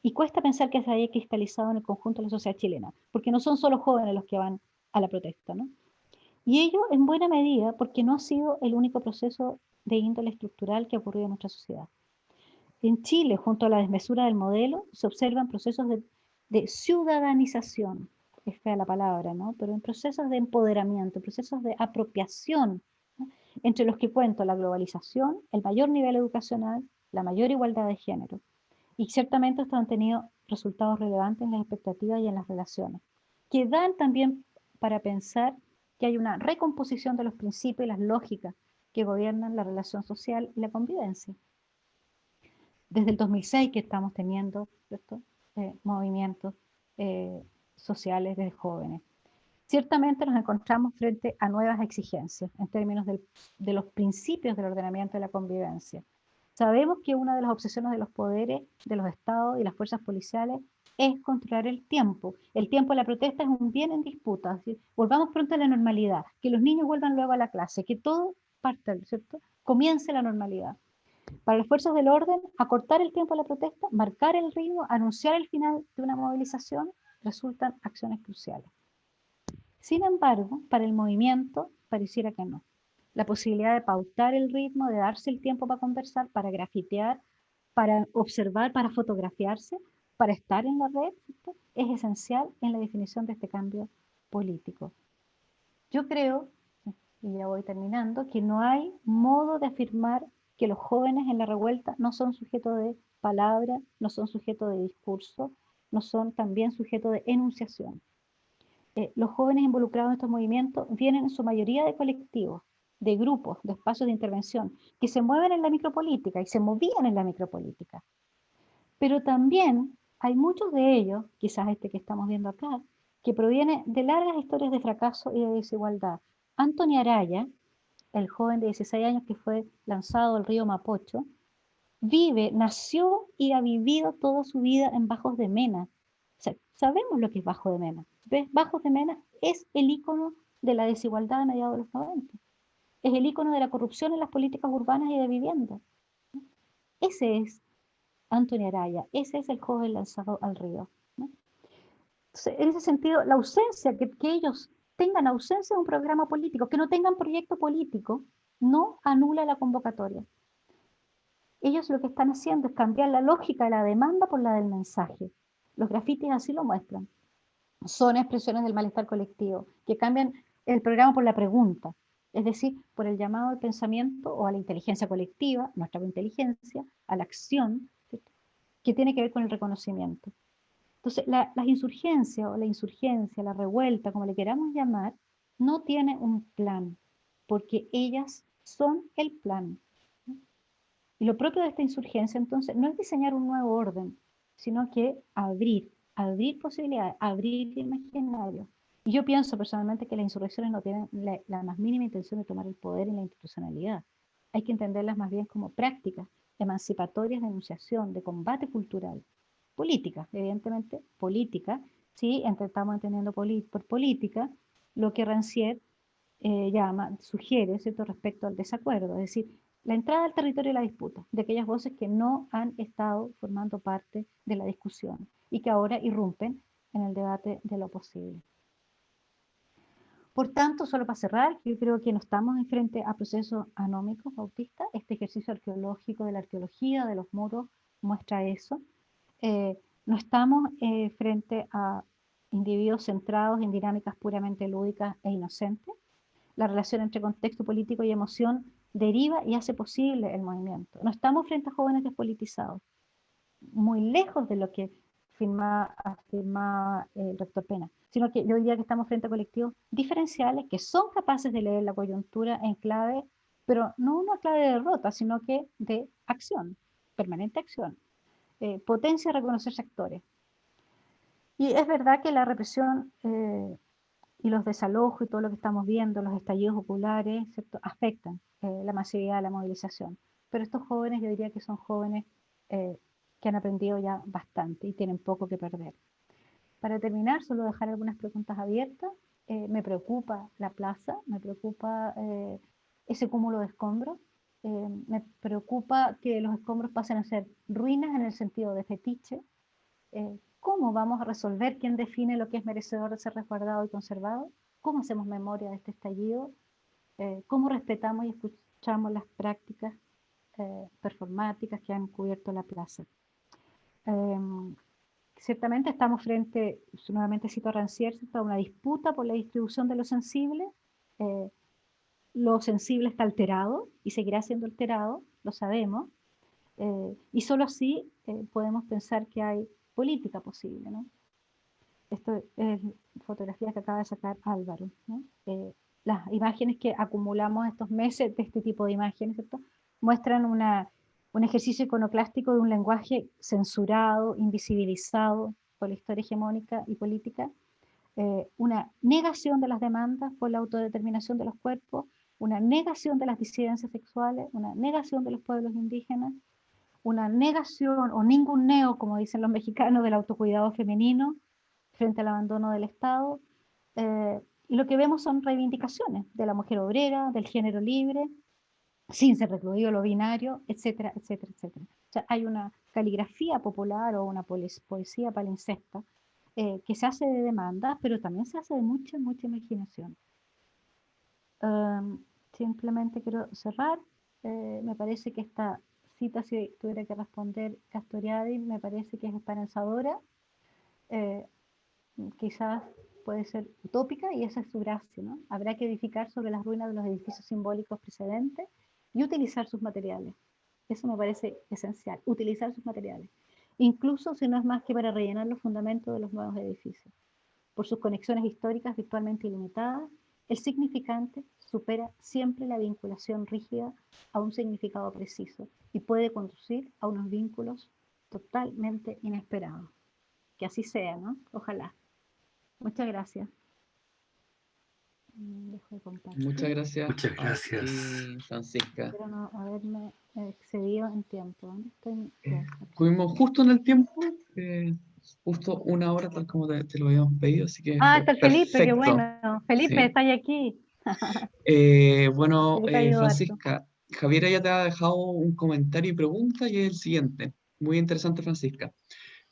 Y cuesta pensar que se haya cristalizado en el conjunto de la sociedad chilena, porque no son solo jóvenes los que van a la protesta, ¿no? Y ello en buena medida porque no ha sido el único proceso de índole estructural que ha ocurrido en nuestra sociedad. En Chile, junto a la desmesura del modelo, se observan procesos de ciudadanización, es fea la palabra, ¿no? Pero en procesos de empoderamiento, procesos de apropiación, ¿no? Entre los que cuento la globalización, el mayor nivel educacional, la mayor igualdad de género. Y ciertamente estos han tenido resultados relevantes en las expectativas y en las relaciones, que dan también para pensar que hay una recomposición de los principios y las lógicas que gobiernan la relación social y la convivencia. Desde el 2006 que estamos teniendo, ¿cierto? Movimientos sociales de jóvenes. Ciertamente nos encontramos frente a nuevas exigencias en términos de los principios del ordenamiento de la convivencia. Sabemos que una de las obsesiones de los poderes, de los estados y las fuerzas policiales es controlar el tiempo. El tiempo de la protesta es un bien en disputa. ¿Sí? Volvamos pronto a la normalidad, que los niños vuelvan luego a la clase, que todo parta, ¿cierto? Comience la normalidad. Para las fuerzas del orden, acortar el tiempo de la protesta, marcar el ritmo, anunciar el final de una movilización, resultan acciones cruciales. Sin embargo, para el movimiento pareciera que no. La posibilidad de pautar el ritmo, de darse el tiempo para conversar, para grafitear, para observar, para fotografiarse, para estar en la red, ¿cierto? Es esencial en la definición de este cambio político. Yo creo, y ya voy terminando, que no hay modo de afirmar que los jóvenes en la revuelta no son sujetos de palabra, no son sujetos de discurso, no son también sujetos de enunciación. Los jóvenes involucrados en estos movimientos vienen en su mayoría de colectivos, de grupos, de espacios de intervención, que se mueven en la micropolítica y se movían en la micropolítica. Pero también hay muchos de ellos, quizás este que estamos viendo acá, que proviene de largas historias de fracaso y de desigualdad. Anthony Araya, el joven de 16 años que fue lanzado al río Mapocho, nació y ha vivido toda su vida en Bajos de Mena. O sea, sabemos lo que es Bajo de Mena. ¿Ves? Bajos de Mena es el ícono de la desigualdad a mediados de los 90. Es el ícono de la corrupción en las políticas urbanas y de vivienda. Ese es Anthony Araya, ese es el joven lanzado al río, ¿no? Entonces, en ese sentido, la ausencia, que ellos tengan ausencia de un programa político, que no tengan proyecto político, no anula la convocatoria. Ellos lo que están haciendo es cambiar la lógica de la demanda por la del mensaje. Los grafitis así lo muestran. Son expresiones del malestar colectivo, que cambian el programa por la pregunta. Es decir, por el llamado al pensamiento o a la inteligencia colectiva, nuestra inteligencia, a la acción, ¿cierto?, que tiene que ver con el reconocimiento. Entonces, las insurgencias o la insurgencia, la revuelta, como le queramos llamar, no tiene un plan, porque ellas son el plan. Y lo propio de esta insurgencia, entonces, no es diseñar un nuevo orden, sino que abrir posibilidades, abrir imaginario. Y yo pienso personalmente que las insurrecciones no tienen la más mínima intención de tomar el poder en la institucionalidad. Hay que entenderlas más bien como prácticas emancipatorias de enunciación, de combate cultural. Política, evidentemente, política, sí, estamos entendiendo por política lo que Rancière sugiere, ¿cierto?, respecto al desacuerdo, es decir, la entrada al territorio de la disputa, de aquellas voces que no han estado formando parte de la discusión y que ahora irrumpen en el debate de lo posible. Por tanto, solo para cerrar, yo creo que no estamos en frente a procesos anómicos bautistas. Este ejercicio arqueológico de la arqueología de los muros muestra eso. No estamos frente a individuos centrados en dinámicas puramente lúdicas e inocentes. La relación entre contexto político y emoción deriva y hace posible el movimiento. No estamos frente a jóvenes despolitizados, muy lejos de lo que afirmaba el rector Pena, sino que yo diría que estamos frente a colectivos diferenciales que son capaces de leer la coyuntura en clave, pero no una clave de derrota, sino que de acción, permanente acción. Potencia reconocer sectores. Y es verdad que la represión y los desalojos y todo lo que estamos viendo, los estallidos populares, ¿cierto?, afectan la masividad de la movilización. Pero estos jóvenes, yo diría que son jóvenes que han aprendido ya bastante y tienen poco que perder. Para terminar, solo dejar algunas preguntas abiertas. Me preocupa la plaza, me preocupa ese cúmulo de escombros, me preocupa que los escombros pasen a ser ruinas en el sentido de fetiche. ¿Cómo vamos a resolver quién define lo que es merecedor de ser resguardado y conservado? ¿Cómo hacemos memoria de este estallido? ¿Cómo respetamos y escuchamos las prácticas performáticas que han cubierto la plaza? Ciertamente estamos frente, nuevamente cito a Rancière, a una disputa por la distribución de lo sensible. Lo sensible está alterado y seguirá siendo alterado, lo sabemos, y solo así podemos pensar que hay política posible, ¿no? Esto es fotografía que acaba de sacar Álvaro, ¿no? Las imágenes que acumulamos estos meses de este tipo de imágenes, ¿cierto?, muestran un ejercicio iconoclástico de un lenguaje censurado, invisibilizado por la historia hegemónica y política, una negación de las demandas por la autodeterminación de los cuerpos, una negación de las disidencias sexuales, una negación de los pueblos indígenas, una negación o ningún neo, como dicen los mexicanos, del autocuidado femenino frente al abandono del Estado. Y lo que vemos son reivindicaciones de la mujer obrera, del género libre, sin ser recluido lo binario, etcétera, etcétera, etcétera. O sea, hay una caligrafía popular o una poesía palincesta que se hace de demanda, pero también se hace de mucha, mucha imaginación. Simplemente quiero cerrar. Me parece que esta cita, si tuviera que responder Castoriadis, me parece que es esperanzadora. Quizás puede ser utópica y esa es su gracia, ¿no? Habrá que edificar sobre las ruinas de los edificios simbólicos precedentes y utilizar sus materiales. Eso me parece esencial, utilizar sus materiales. Incluso si no es más que para rellenar los fundamentos de los nuevos edificios. Por sus conexiones históricas virtualmente ilimitadas, el significante supera siempre la vinculación rígida a un significado preciso y puede conducir a unos vínculos totalmente inesperados. Que así sea, ¿no? Ojalá. Muchas gracias. Dejo de compartir. Muchas gracias Muchas a gracias. ti, Francisca. Espero no haberme excedido en tiempo. ¿Dónde estoy? Ya, aquí. Estuvimos justo en el tiempo, justo una hora tal como te lo habíamos pedido, así que Ah, está el Felipe, qué perfecto. bueno. Felipe, Sí. está aquí. Bueno, Felipe ayudó harto. Francisca, Javiera ya te ha dejado un comentario y pregunta y es el siguiente. Muy interesante, Francisca.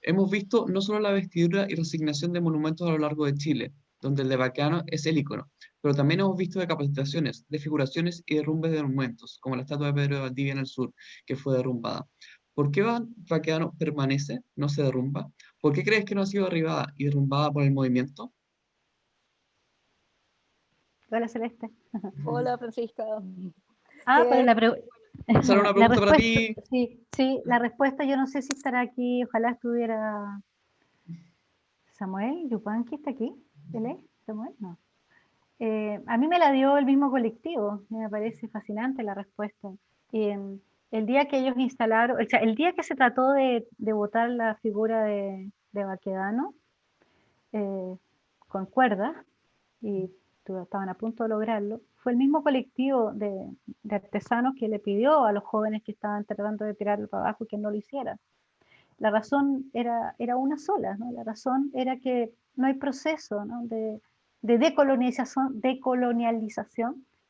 Hemos visto no solo la vestidura y resignación de monumentos a lo largo de Chile, donde el de Baqueano es el ícono, pero también hemos visto decapitaciones, desfiguraciones y derrumbes de monumentos, como la estatua de Pedro de Valdivia en el sur, que fue derrumbada. ¿Por qué Baqueano permanece, no se derrumba? ¿Por qué crees que no ha sido derribada y derrumbada por el movimiento? Hola, Celeste. Hola, Francisca. Ah, ¿Qué? pues Sara, una pregunta para ti. sí, la respuesta yo no sé si estará aquí, ojalá estuviera Samuel Yupanqui, ¿está aquí? ¿Él es? ¿Samuel? No. A mí me la dio el mismo colectivo, me parece fascinante la respuesta. El día que ellos instalaron, o sea, el día que se trató de votar la figura de Baquedano con cuerdas, y estaban a punto de lograrlo, fue el mismo colectivo de artesanos que le pidió a los jóvenes que estaban tratando de tirarlo para abajo que no lo hicieran. La razón era una sola, ¿no? La razón era que no hay proceso, ¿no? de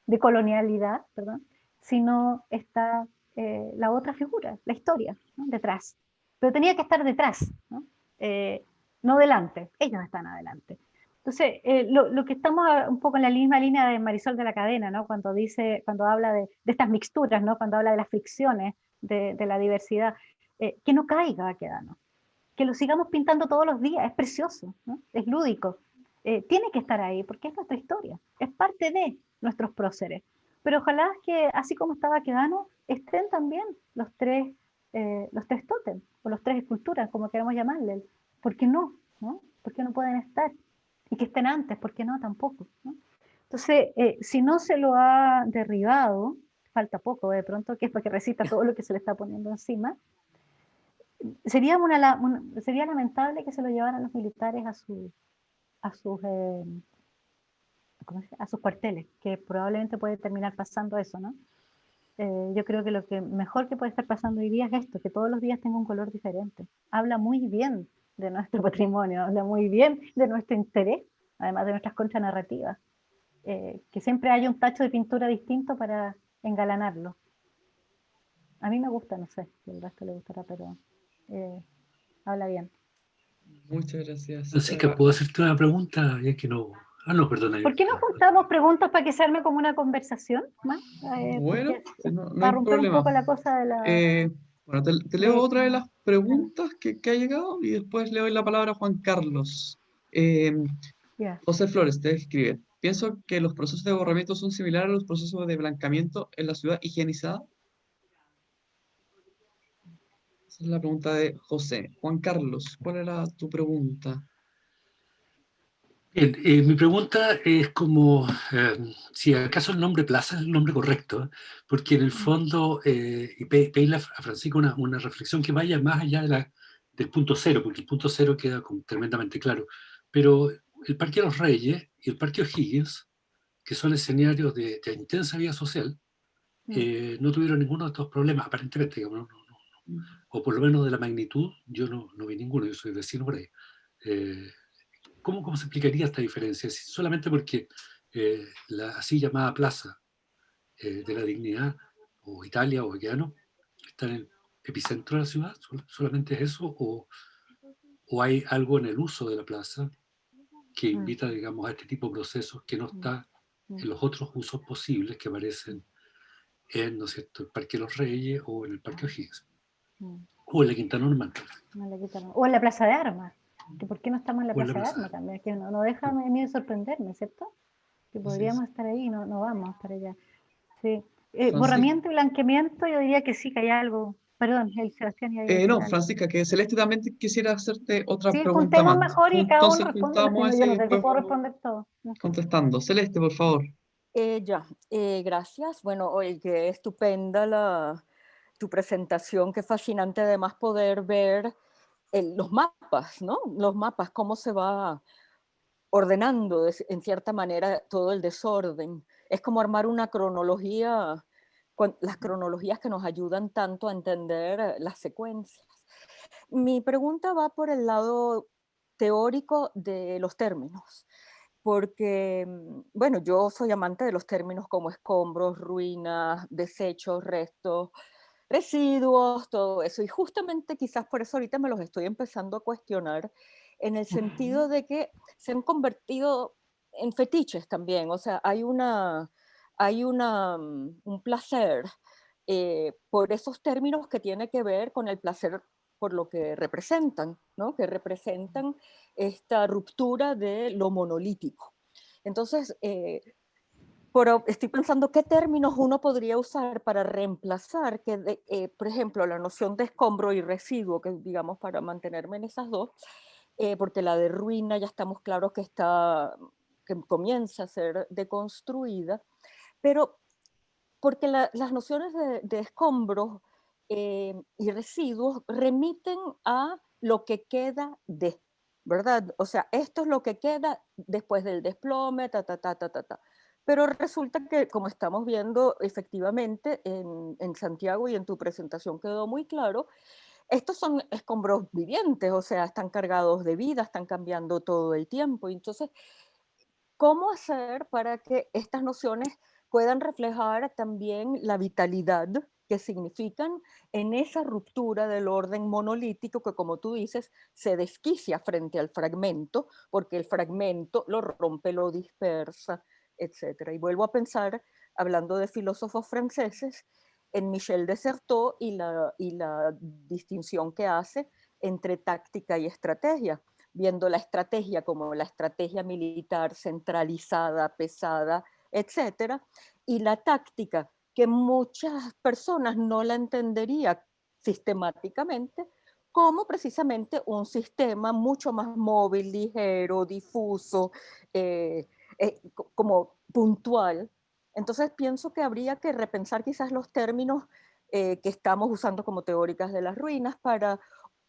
decolonialidad, perdón, sino está la otra figura, la historia, ¿no? Detrás. Pero tenía que estar detrás, ¿no? No delante, ellos están adelante. Entonces, lo que estamos un poco en la misma línea de Marisol de la Cadena, ¿no? Cuando habla de estas mixturas, ¿no? Cuando habla de las fricciones, de la diversidad, que no caiga Baquedano, que lo sigamos pintando todos los días, es precioso, ¿no? Es lúdico, tiene que estar ahí porque es nuestra historia, es parte de nuestros próceres. Pero ojalá que así como está Baquedano, estén también los tres tótem, o los tres esculturas, como queramos llamarle. ¿Por qué no? ¿No? ¿Por qué no pueden estar? Y que estén antes, ¿por qué no tampoco? ¿No? Entonces, si no se lo ha derribado, falta poco de pronto, que es para que resista todo lo que se le está poniendo encima, sería lamentable que se lo llevaran los militares a sus cuarteles, que probablemente puede terminar pasando eso, ¿no? Yo creo que lo que mejor que puede estar pasando hoy día es esto, que todos los días tenga un color diferente. Habla muy bien de nuestro patrimonio, habla muy bien de nuestro interés, además de nuestras contranarrativas. Que siempre haya un tacho de pintura distinto para engalanarlo. A mí me gusta, no sé si al resto le gustará, pero habla bien. Muchas gracias. Francisca, ¿puedo hacerte una pregunta? Ya que no... Ah, no, perdona. ¿Por qué no juntamos preguntas para que se arme como una conversación más? Bueno, no Para hay romper un problema. poco la cosa de la... Bueno, te leo otra de las preguntas que ha llegado y después le doy la palabra a Juan Carlos. Ya. José Flores te escribe: pienso que los procesos de borramiento son similares a los procesos de blancamiento en la ciudad higienizada. Esa es la pregunta de José. Juan Carlos, ¿cuál era tu pregunta? Bien, mi pregunta es como si acaso el nombre plaza es el nombre correcto, ¿eh? Porque en el fondo, y pedirle a Francisco una reflexión que vaya más allá del punto cero, porque el punto cero queda tremendamente claro. Pero el Parque de los Reyes y el Parque O'Higgins, que son escenarios de intensa vida social, no tuvieron ninguno de estos problemas, aparentemente, digamos, o por lo menos de la magnitud, yo no vi ninguno, yo soy vecino por ahí. ¿Cómo se explicaría esta diferencia? Si solamente porque la así llamada Plaza de la Dignidad, o Italia, o Baquedano, está en el epicentro de la ciudad, ¿solamente es eso? ¿O hay algo en el uso de la plaza que invita, digamos, a este tipo de procesos que no está en los otros usos posibles que aparecen en, ¿no es cierto?, el Parque de los Reyes o en el Parque O'Higgins? O en la Quintana Normal. O en la Plaza de Armas. Que ¿por qué no estamos en la O en la Plaza de Plaza de Armas también? Que no deja a mí de sorprenderme, ¿cierto? Que podríamos estar ahí, no vamos para allá. Sí. Borramiento y blanqueamiento, yo diría que sí, que hay algo. Perdón, el Sebastián ya iba a decir No, algo. Francisca, que Celeste también quisiera hacerte otra Sí, pregunta juntemos más. mejor y cada uno Entonces responde, porque juntamos yo esa y no sé si después puedo vamos responder todo. contestando. Celeste, por favor. Gracias. Bueno, oye, qué estupenda tu presentación, qué fascinante además poder ver los mapas, ¿no? Los mapas, cómo se va ordenando en cierta manera todo el desorden. Es como armar una cronología, las cronologías que nos ayudan tanto a entender las secuencias. Mi pregunta va por el lado teórico de los términos, porque, bueno, yo soy amante de los términos como escombros, ruinas, desechos, restos, residuos, todo eso. Y justamente quizás por eso ahorita me los estoy empezando a cuestionar, en el sentido de que se han convertido en fetiches también. O sea, hay un placer por esos términos que tiene que ver con el placer por lo que representan, ¿no? Que representan esta ruptura de lo monolítico. Entonces, Pero estoy pensando qué términos uno podría usar para reemplazar, por ejemplo, la noción de escombro y residuo, que digamos para mantenerme en esas dos, porque la de ruina ya estamos claros que comienza a ser deconstruida, pero porque las nociones de escombros y residuos remiten a lo que queda de, ¿verdad? O sea, esto es lo que queda después del desplome, ta, ta, ta, ta, ta, ta. Pero resulta que, como estamos viendo efectivamente en Santiago y en tu presentación quedó muy claro, estos son escombros vivientes, o sea, están cargados de vida, están cambiando todo el tiempo. Entonces, ¿cómo hacer para que estas nociones puedan reflejar también la vitalidad que significan en esa ruptura del orden monolítico que, como tú dices, se desquicia frente al fragmento, porque el fragmento lo rompe, lo dispersa, etc. Y vuelvo a pensar, hablando de filósofos franceses, en Michel de Certeau y la distinción que hace entre táctica y estrategia, viendo la estrategia como la estrategia militar centralizada, pesada, etcétera, y la táctica, que muchas personas no la entenderían sistemáticamente, como precisamente un sistema mucho más móvil, ligero, difuso, como puntual. Entonces pienso que habría que repensar quizás los términos que estamos usando como teóricas de las ruinas para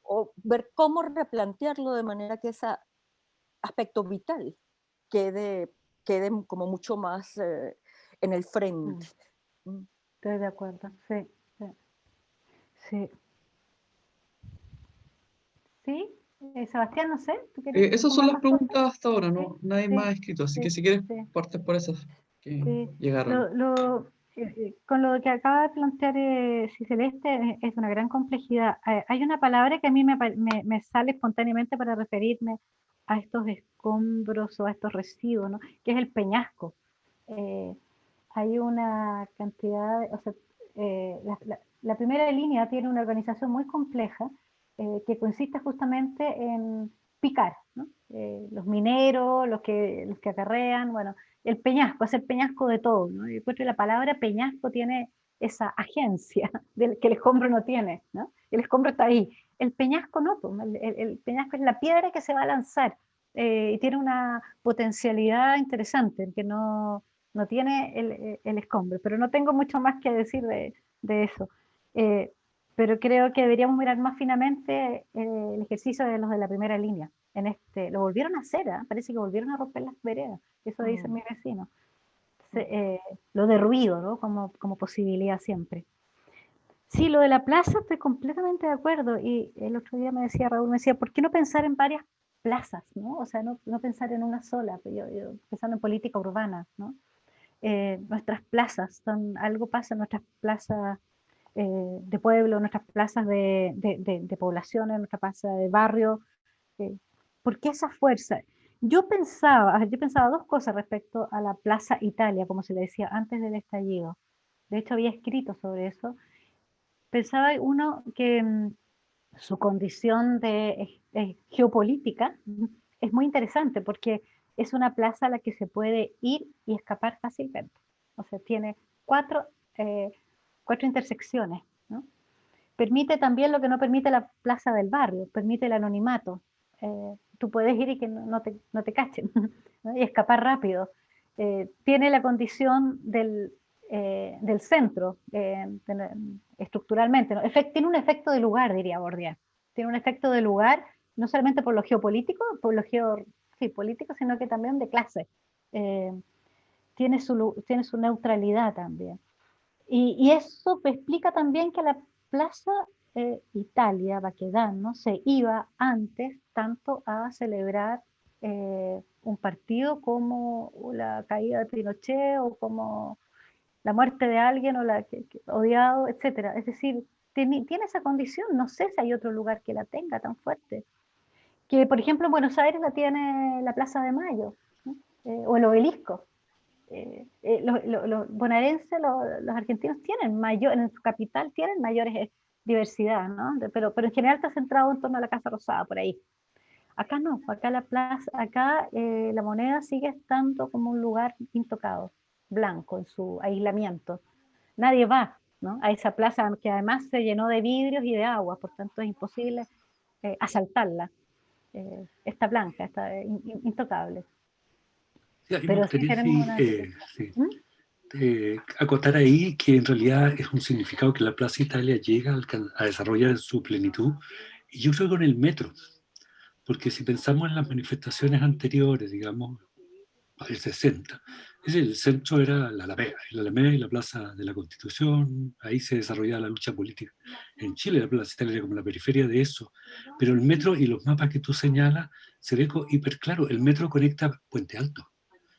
o ver cómo replantearlo de manera que ese aspecto vital quede como mucho más en el frente. Estoy de acuerdo, sí, sí. Sí. ¿Sí? Sebastián, no sé, ¿tú quieres Esas son sumar las más cosas? preguntas hasta ahora, Sí, ¿no? Nadie sí, más ha escrito, así que sí, si quieres, sí, partes por esas que sí. llegaron. Con lo que acaba de plantear si Celeste es una gran complejidad. Hay una palabra que a mí me sale espontáneamente para referirme a estos escombros o a estos residuos, ¿no? Que es el peñasco. Eh, Hay una cantidad, o sea, la primera línea tiene una organización muy compleja que consiste justamente en picar, ¿no? Los mineros, los que acarrean, bueno, el peñasco, es el peñasco de todo, ¿no? Yo encuentro que la palabra peñasco tiene esa agencia que el escombro no tiene, ¿no? El escombro está ahí. El peñasco no, pues, el peñasco es la piedra que se va a lanzar y tiene una potencialidad interesante, que no tiene el escombro, pero no tengo mucho más que decir de eso. Eh, pero creo que deberíamos mirar más finamente el ejercicio de los de la primera línea. Lo volvieron a hacer, ¿eh? Parece que volvieron a romper las veredas, eso dicen mis vecinos. Lo de ruido, ¿no? Como posibilidad siempre. Sí, lo de la plaza estoy completamente de acuerdo. Y el otro día me decía Raúl, me decía, ¿por qué no pensar en varias plazas, ¿no? O sea, no pensar en una sola, yo pensando en política urbana, ¿no? Nuestras plazas, algo pasa en nuestras plazas de pueblo, nuestras plazas de poblaciones, nuestra plaza de barrio. ¿Por qué esa fuerza? Yo pensaba dos cosas respecto a la Plaza Italia, como se le decía antes del estallido. De hecho, había escrito sobre eso. Pensaba uno que su condición de geopolítica es muy interesante porque es una plaza a la que se puede ir y escapar fácilmente. O sea, tiene eh, cuatro intersecciones, ¿no? Permite también lo que no permite la plaza del barrio, permite el anonimato. Tú puedes ir y que no te cachen, ¿no? Y escapar rápido. Tiene la condición del centro, estructuralmente, ¿no? Tiene un efecto de lugar, diría Bourdieu. Tiene un efecto de lugar, no solamente por lo geopolítico, sí, político, sino que también de clase. Eh, tiene su neutralidad también. Y eso explica también que la Plaza Italia, Baquedano, se iba antes tanto a celebrar un partido como la caída de Pinochet o como la muerte de alguien o odiado, etc. Es decir, tiene esa condición, no sé si hay otro lugar que la tenga tan fuerte. Que por ejemplo en Buenos Aires la tiene la Plaza de Mayo, ¿no? O el Obelisco. Los bonaerenses, los argentinos tienen en su capital tienen mayores diversidad, ¿no? Pero en general está centrado en torno a la Casa Rosada, por ahí. Acá no, acá la plaza, acá la moneda sigue estando como un lugar intocado. blanco en su aislamiento. Nadie va, ¿no?, a esa plaza que además se llenó de vidrios y de agua, por tanto es imposible asaltarla. Está blanca, está intocable. Sí, a mí me Pero sí gustaría tenemos una... sí, ¿Mm? acotar ahí que en realidad es un significado que la Plaza Italia llega a desarrollar en su plenitud, y yo creo con el metro, porque si pensamos en las manifestaciones anteriores, digamos, el 60, el centro era la Alameda y la Plaza de la Constitución, ahí se desarrollaba la lucha política. En Chile la Plaza Italia era como la periferia de eso, pero el metro y los mapas que tú señalas se ve hiper claro, el metro conecta Puente Alto,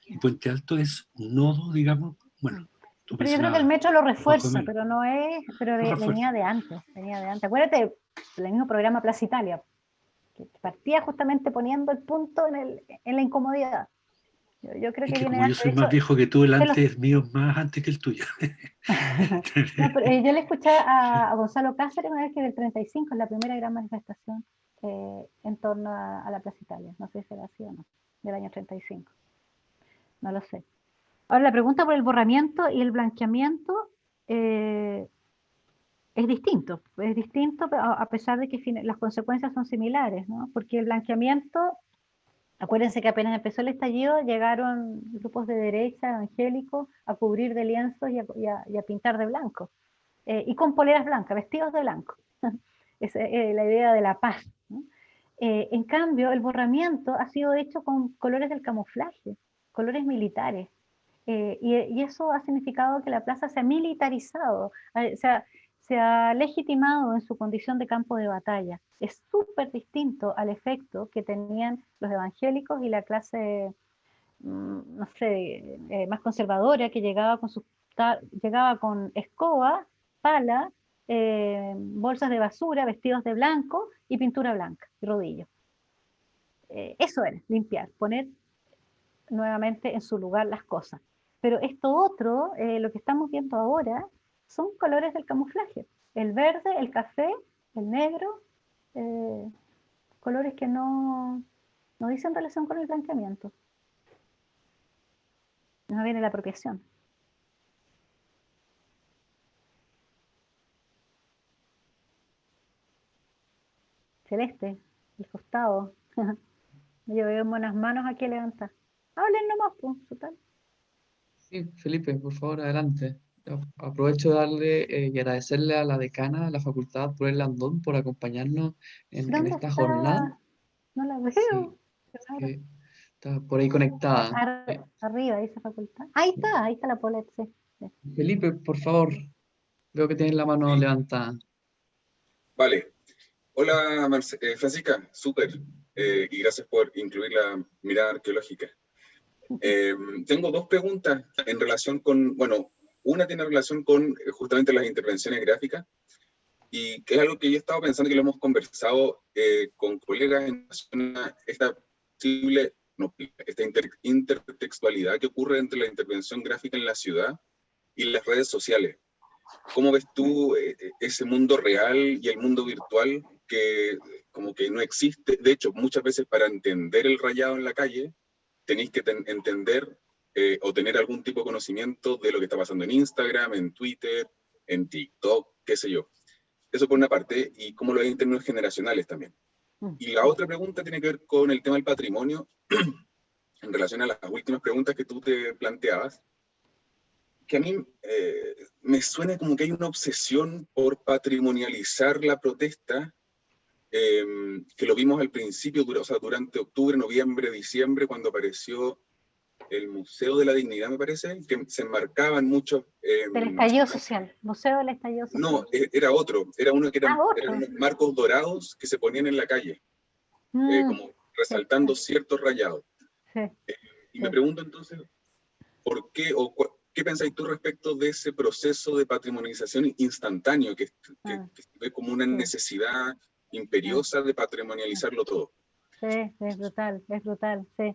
y Puente Alto es un nodo, digamos, bueno, tú Pero yo creo que el mencionabas metro lo Bajo de refuerza, Melo, pero no es, pero lo venía refuerza. de antes, venía de antes. Acuérdate del mismo programa Plaza Italia, que partía justamente poniendo el punto en la incomodidad. Yo creo Es que que viene de como yo antes. De soy hecho, más viejo que tú, el de los- antes mío es más antes que el tuyo. no, pero, yo le escuché a Gonzalo Cáceres una vez que del 35 es la primera gran manifestación en torno a la Plaza Italia. No sé si era así o no, del año 35. No lo sé. Ahora, la pregunta por el borramiento y el blanqueamiento es distinto a pesar de que las consecuencias son similares, ¿no? Porque el blanqueamiento, acuérdense que apenas empezó el estallido, llegaron grupos de derecha, evangélicos, a cubrir de lienzos y a pintar de blanco, y con poleras blancas, vestidos de blanco. Esa es la idea de la paz, ¿no? En cambio, el borramiento ha sido hecho con colores del camuflaje, colores militares. Y eso ha significado que la plaza se ha militarizado, se ha legitimado en su condición de campo de batalla. Es súper distinto al efecto que tenían los evangélicos y la clase, no sé, más conservadora, que llegaba con escoba, pala, bolsas de basura, vestidos de blanco y pintura blanca y rodillos. Eso era, limpiar, poner nuevamente en su lugar las cosas. Pero esto otro, lo que estamos viendo ahora, son colores del camuflaje. El verde, el café, el negro, eh, colores que no dicen relación con el blanqueamiento. No viene la apropiación. Celeste, el costado. Yo veo buenas manos aquí levantar. Hablen nomás, pues, total. Sí, Felipe, por favor, adelante. Aprovecho de darle y agradecerle a la decana de la facultad por el Andón por acompañarnos en ¿Dónde esta jornada. está? No la Sí, veo. Qué raro. que está por ahí conectada. Arriba, dice facultad. Ahí está la Polet, sí. Sí. Felipe, por favor, veo que tienes la mano Sí, levantada. vale. Hola, Francisca, súper. Y gracias por incluir la mirada arqueológica. Tengo dos preguntas en relación con, bueno, una tiene relación con justamente las intervenciones gráficas, y que es algo que yo he estado pensando que lo hemos conversado con colegas en relación a esta posible, no, esta intertextualidad que ocurre entre la intervención gráfica en la ciudad y las redes sociales. ¿Cómo ves tú ese mundo real y el mundo virtual que como que no existe? De hecho, muchas veces para entender el rayado en la calle, tenéis que entender o tener algún tipo de conocimiento de lo que está pasando en Instagram, en Twitter, en TikTok, qué sé yo. Eso por una parte, y cómo lo hay en términos generacionales también. Y la otra pregunta tiene que ver con el tema del patrimonio, en relación a las últimas preguntas que tú te planteabas, que a mí me suena como que hay una obsesión por patrimonializar la protesta, que lo vimos al principio, o sea, durante octubre, noviembre, diciembre, cuando apareció el Museo de la Dignidad, me parece, que se enmarcaban muchos... Del estallido social, Museo del Estallido Social. no, era otro, era uno que eran Otro. unos marcos dorados que se ponían en la calle, como resaltando ciertos rayados. Sí, Y me pregunto entonces, ¿por qué o qué pensáis tú respecto de ese proceso de patrimonialización instantáneo que se ve como una necesidad imperiosa de patrimonializarlo todo? Sí, es brutal, sí.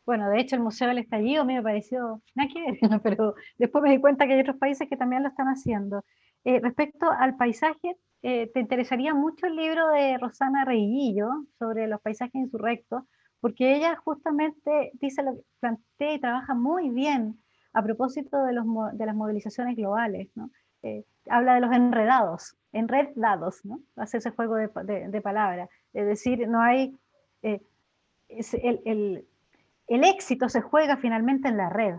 Bueno, de hecho el Museo del Estallido a mí me pareció, nada que ver, pero después me di cuenta que hay otros países que también lo están haciendo. Respecto al paisaje, te interesaría mucho el libro de Rosana Reguillo sobre los paisajes insurrectos, porque ella justamente dice lo que plantea y trabaja muy bien a propósito de, de las movilizaciones globales, ¿no? Habla de los enredados, ¿no? Hace ese juego de palabras. Es decir, no hay... el éxito se juega finalmente en la red.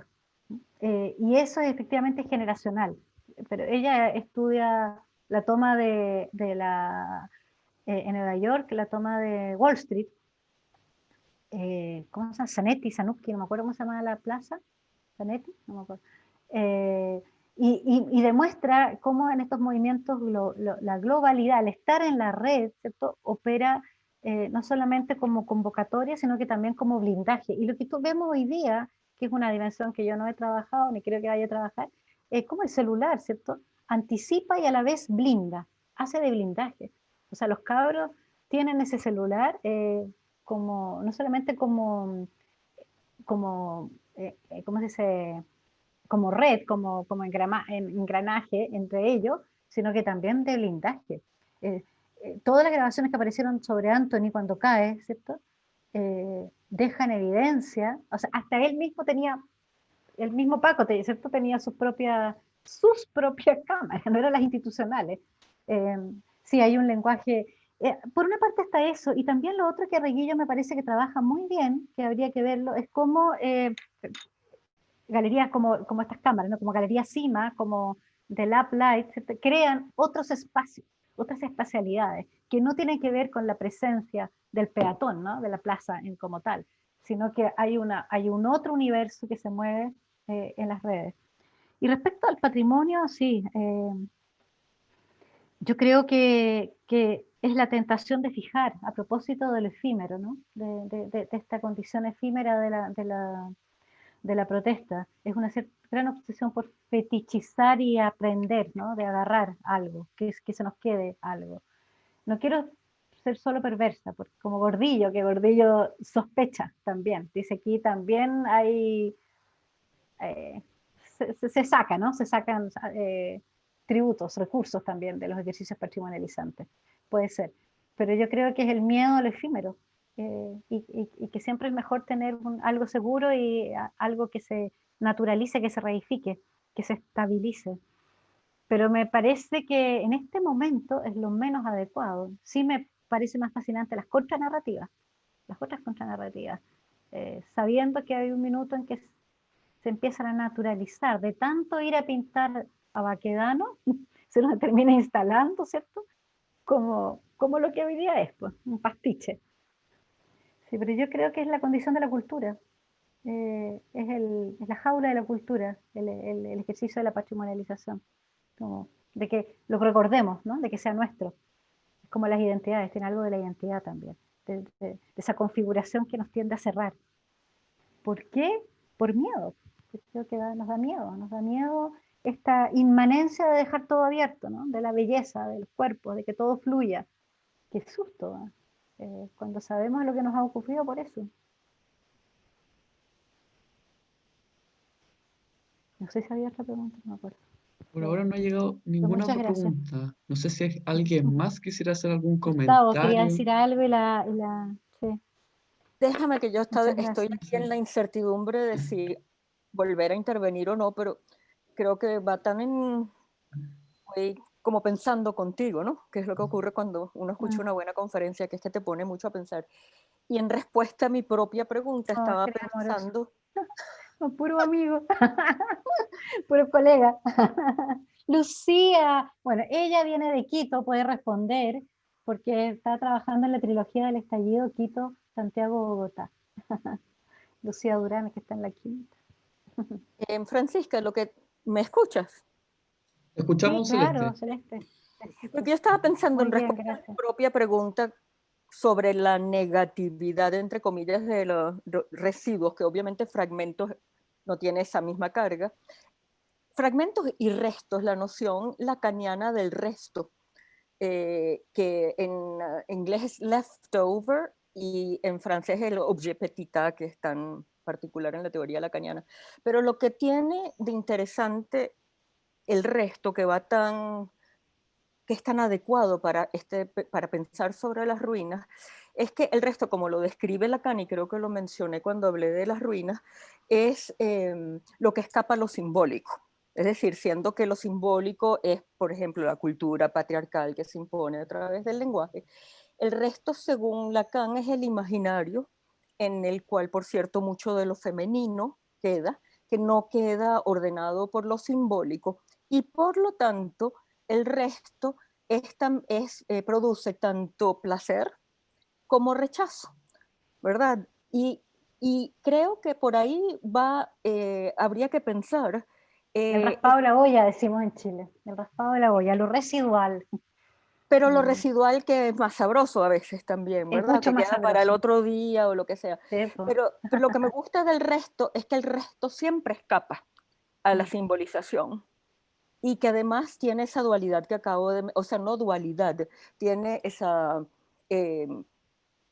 Y eso es efectivamente generacional. Pero ella estudia la toma en Nueva York, la toma de Wall Street, ¿cómo se llama? Zanetti, no me acuerdo cómo se llama la plaza. Zanetti, no me acuerdo. Y demuestra cómo en estos movimientos la globalidad, el estar en la red, ¿cierto?, opera no solamente como convocatoria, sino que también como blindaje. Y lo que vemos hoy día, que es una dimensión que yo no he trabajado, ni creo que vaya a trabajar, es como el celular, ¿cierto? Anticipa y a la vez blinda, hace de blindaje. O sea, los cabros tienen ese celular como, no solamente como ¿cómo se dice? Como red, como engranaje entre ellos, sino que también de blindaje. Todas las grabaciones que aparecieron sobre Anthony cuando cae, ¿cierto? Dejan evidencia, o sea, hasta él mismo tenía, el mismo Paco, ¿cierto? Tenía sus propias cámaras, no eran las institucionales. Sí, hay un lenguaje. Por una parte está eso, y también lo otro que Reguillo me parece que trabaja muy bien, que habría que verlo, es cómo galerías como estas cámaras, ¿no? Como Galería Cima, como The Lab Light, crean otros espacios, otras espacialidades, que no tienen que ver con la presencia del peatón, ¿no? De la plaza como tal, sino que hay un otro universo que se mueve en las redes. Y respecto al patrimonio, sí, yo creo que es la tentación de fijar, a propósito del efímero, ¿no? De esta condición efímera de la protesta. Es una gran obsesión por fetichizar y aprender, ¿no? De agarrar algo, que se nos quede algo. No quiero ser solo perversa, porque como Gordillo, que Gordillo sospecha también, dice aquí también hay... se saca, ¿no? Se sacan tributos, recursos también de los ejercicios patrimonializantes. Puede ser. Pero yo creo que es el miedo al efímero. Y que siempre es mejor tener algo seguro y algo que se naturalice, que se reifique, que se estabilice. Pero me parece que en este momento es lo menos adecuado. Sí me parece más fascinante las contranarrativas, las otras contranarrativas, sabiendo que hay un minuto en que se empiezan a naturalizar, de tanto ir a pintar a Baquedano, se nos termina instalando, ¿cierto? Como lo que hoy día es, pues, un pastiche. Sí, pero yo creo que es la condición de la cultura, es la jaula de la cultura, el ejercicio de la patrimonialización, como de que lo recordemos, ¿no? De que sea nuestro, como las identidades, tiene algo de la identidad también, de esa configuración que nos tiende a cerrar. ¿Por qué? Por miedo. Creo que nos da miedo esta inmanencia de dejar todo abierto, ¿no? De la belleza, del cuerpo, de que todo fluya. Qué susto, ¿no? Cuando sabemos lo que nos ha ocurrido por eso. No sé si había otra pregunta, no me acuerdo. Por ahora no ha llegado ninguna muchas gracias. pregunta. No sé si alguien más quisiera hacer algún Gustavo, quería comentario. decir algo sí. Déjame que yo Muchas estoy gracias. aquí en la incertidumbre de si volver a intervenir o no, pero creo que va tan como pensando contigo, ¿no? Que es lo que ocurre cuando uno escucha una buena conferencia, que es que te pone mucho a pensar. Y en respuesta a mi propia pregunta, estaba pensando... No, puro amigo, puro colega. Lucía, bueno, ella viene de Quito, puede responder, porque está trabajando en la trilogía del estallido Quito, Santiago, Bogotá. Lucía Durán, que está en la quinta. Francisca, ¿me escuchas? Escuchamos, Sí, claro, Celeste. Porque yo estaba pensando en Muy bien, responder a gracias. mi propia pregunta sobre la negatividad, entre comillas, de los residuos, que obviamente fragmentos no tiene esa misma carga. Fragmentos y restos, la noción lacaniana del resto, que en inglés es leftover y en francés es el objet petit, que es tan particular en la teoría lacaniana. Pero lo que tiene de interesante el resto, que es tan adecuado para pensar sobre las ruinas, es que el resto, como lo describe Lacan, y creo que lo mencioné cuando hablé de las ruinas, es lo que escapa a lo simbólico. Es decir, siendo que lo simbólico es, por ejemplo, la cultura patriarcal que se impone a través del lenguaje, el resto, según Lacan, es el imaginario, en el cual, por cierto, mucho de lo femenino queda, que no queda ordenado por lo simbólico, y por lo tanto, el resto produce tanto placer como rechazo, ¿verdad? Y creo que por ahí habría que pensar. El raspado de la olla, decimos en Chile. El raspado de la olla, lo residual. Pero lo residual que es más sabroso a veces también, ¿verdad? Es mucho que más queda para el sabroso. otro día o lo que sea. Sí, pues. Pero lo que me gusta del resto es que el resto siempre escapa a la simbolización. Y que además tiene esa dualidad que acabo de... O sea, no dualidad, tiene esa